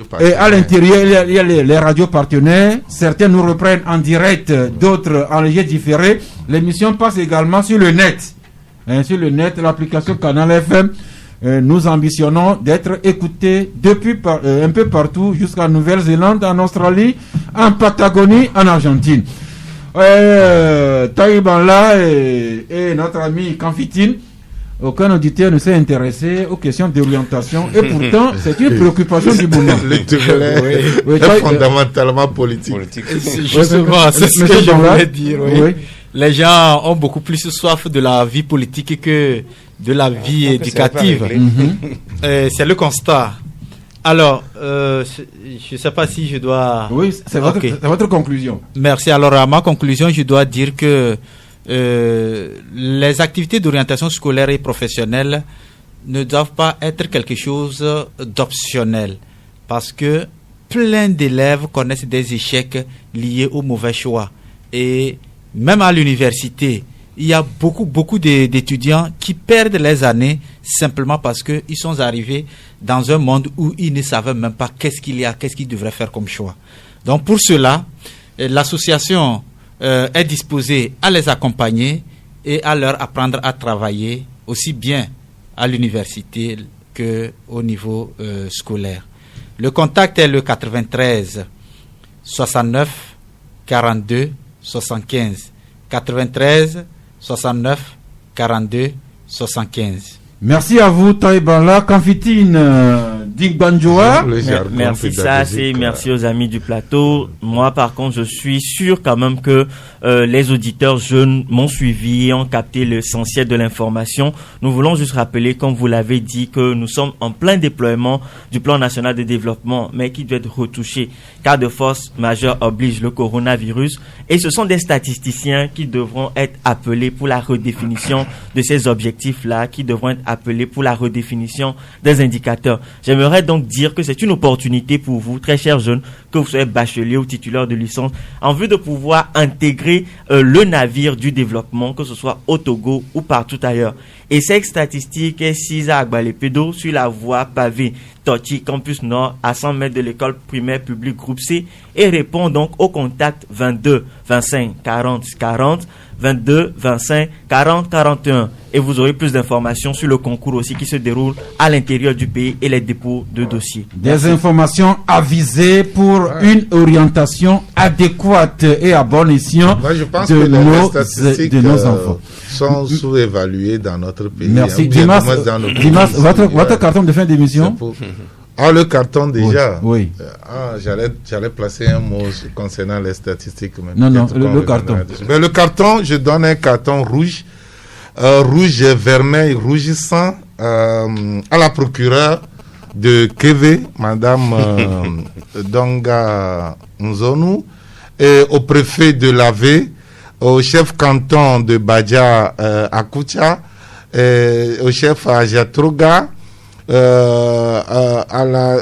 partenaires. Et à l'intérieur, il y a les radios partenaires. Certains nous reprennent en direct, d'autres en léger différé. L'émission passe également sur le net. Sur le net, l'application Canal FM. Nous ambitionnons d'être écoutés depuis un peu partout, jusqu'à Nouvelle-Zélande, en Australie, en Patagonie, en Argentine. Taïbanla et notre ami Kanfitine, aucun auditeur ne s'est intéressé aux questions d'orientation, et pourtant c'est une préoccupation du moment. Le Togolais est fondamentalement politique. Justement, c'est ce que je voulais dire. Oui. Les gens ont beaucoup plus soif de la vie politique que de la vie éducative. C'est le constat. Alors, je ne sais pas si je dois... Oui, c'est votre conclusion. Merci. Alors, à ma conclusion, je dois dire que les activités d'orientation scolaire et professionnelle ne doivent pas être quelque chose d'optionnel, parce que plein d'élèves connaissent des échecs liés au mauvais choix. Et même à l'université, il y a beaucoup d'étudiants qui perdent les années simplement parce qu'ils sont arrivés dans un monde où ils ne savaient même pas qu'est-ce qu'ils devraient faire comme choix. Donc pour cela, l'association est disposée à les accompagner et à leur apprendre à travailler aussi bien à l'université qu'au niveau scolaire. Le contact est le 93 69 42 75. 93 69 42 75. Merci à vous, Taïbanla. Kanfitine Digbanjoa. Merci Sassé, merci aux amis du plateau. Moi, par contre, je suis sûr quand même que les auditeurs jeunes m'ont suivi et ont capté l'essentiel de l'information. Nous voulons juste rappeler, comme vous l'avez dit, que nous sommes en plein déploiement du plan national de développement, mais qui doit être retouché, car de force majeure oblige le coronavirus. Et ce sont des statisticiens qui devront être appelés pour la redéfinition de ces objectifs-là, qui devront être appelés pour la redéfinition des indicateurs. J'aimerais donc dire que c'est une opportunité pour vous, très chers jeunes, que vous soyez bacheliers ou titulaires de licence, en vue de pouvoir intégrer le navire du développement, que ce soit au Togo ou partout ailleurs. Et cette statistique est 6 à Agbalepédo sur la voie pavée Tochi Campus Nord à 100 mètres de l'école primaire publique groupe C et répond donc au contact 22 25 40 40 22 25 40 41 et vous aurez plus d'informations sur le concours aussi qui se déroule à l'intérieur du pays et les dépôts de dossiers. Des informations avisées pour une orientation adéquate et à bon escient. Moi, je pense que les statistiques de nos enfants sont sous-évaluées dans notre pays. Merci. Dimas, votre carton de fin d'émission. Le carton déjà. Oui. J'allais placer un mot concernant les statistiques. Non, le carton. Mais le carton, je donne un carton rouge, rouge vermeil, rougissant, à la procureure de Keve, Madame Donga Nzonu, et au préfet de Lavé, au chef canton de Badja Akucha, au chef Ajatroga,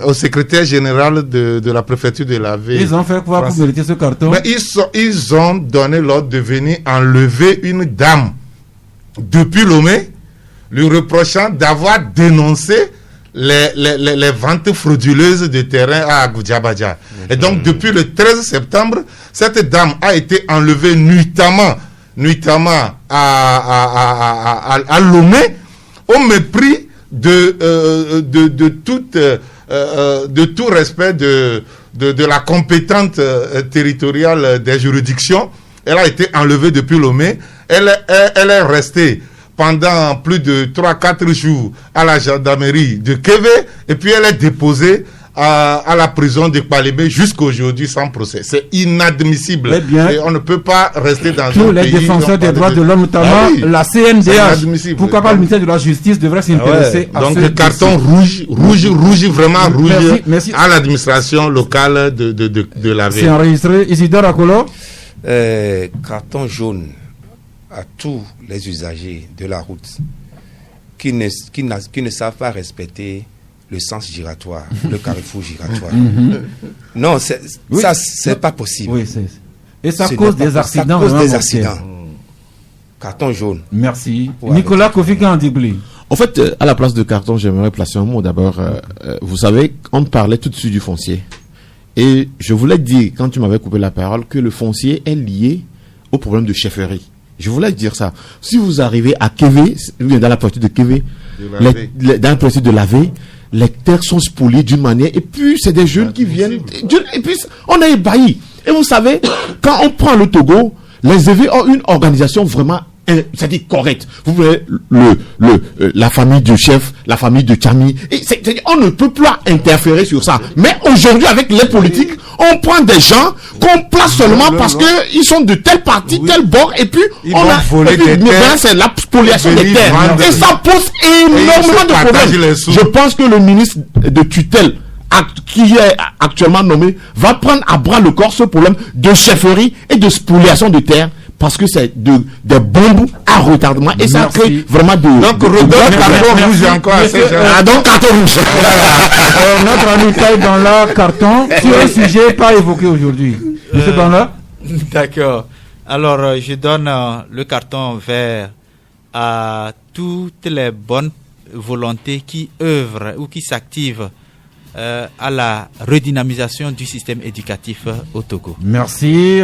au secrétaire général de la préfecture de Lavé. Ils ont fait quoi pour mériter ce carton? Mais ils ont donné l'ordre de venir enlever une dame depuis Lomé, lui reprochant d'avoir dénoncé les ventes frauduleuses de terrain à Agoudjabadja. Et donc depuis le 13 septembre, cette dame a été enlevée nuitamment à Lomé, au mépris de tout respect de la compétence territoriale des juridictions. Elle a été enlevée depuis Lomé. Elle est restée pendant plus de 3-4 jours à la gendarmerie de Keve et puis elle est déposée à la prison de Palébé jusqu'aujourd'hui sans procès. C'est inadmissible. Et on ne peut pas rester dans tous les défenseurs des droits de l'homme, notamment la CNDH. Pourquoi pas le ministère de la Justice devrait s'intéresser à ce donc carton rouge, vraiment rouge. Merci. À l'administration locale de la ville. C'est enregistré. Isidore Akolo. Carton jaune à tous les usagers de la route qui ne savent pas respecter le sens giratoire, le carrefour giratoire. Non, ça, c'est pas possible. Oui, et ça cause des accidents. Ça cause des accidents. Carton jaune. Merci. Nicolas Kofi Gandibli. En fait, à la place de carton, j'aimerais placer un mot d'abord. Vous savez, on parlait tout de suite du foncier. Et je voulais dire, quand tu m'avais coupé la parole, que le foncier est lié au problème de chefferie. Je voulais dire ça. Si vous arrivez à Kévé, dans la partie de Kévé, dans la partie de Lavé, les terres sont spoliées d'une manière, et puis c'est des jeunes qui viennent, et puis on est ébahis. Et vous savez, quand on prend le Togo, les EV ont une organisation vraiment, c'est-à-dire correcte. Vous voyez la famille du chef, la famille de Tchami, et on ne peut pas interférer sur ça. Mais aujourd'hui, avec les politiques, on prend des gens qu'on place seulement parce que ils sont de tel parti, tel bord, et puis c'est la spoliation des terres. Et ça pose énormément de problèmes. Je pense que le ministre de tutelle qui est actuellement nommé va prendre à bras le corps ce problème de chefferie et de spoliation de terres, parce que c'est des bombes à retardement et ça crée vraiment de... Donc, carton rouge encore assez jeune. Donc, carton rouge. Notre ami taille dans la carton sur un sujet pas évoqué aujourd'hui. Monsieur Banla. D'accord. Alors, je donne le carton vert à toutes les bonnes volontés qui œuvrent ou qui s'activent à la redynamisation du système éducatif au Togo. Merci.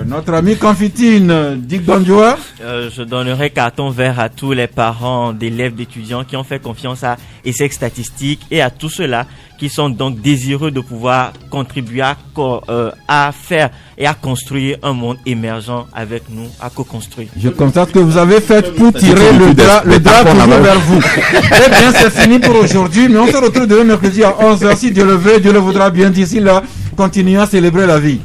Notre ami Confitine Digbandjoa. Je donnerai carton vert à tous les parents d'élèves, d'étudiants qui ont fait confiance à ESSEC Statistique et à tous ceux-là qui sont donc désireux de pouvoir contribuer à faire et à construire un monde émergent avec nous, à co-construire. Je constate que vous avez fait pour tirer le drap toujours vers vous. Eh bien, c'est fini pour aujourd'hui, mais on se retrouve demain mercredi à 11h si Dieu le veut, Dieu le voudra bien. D'ici là, continuons à célébrer la vie.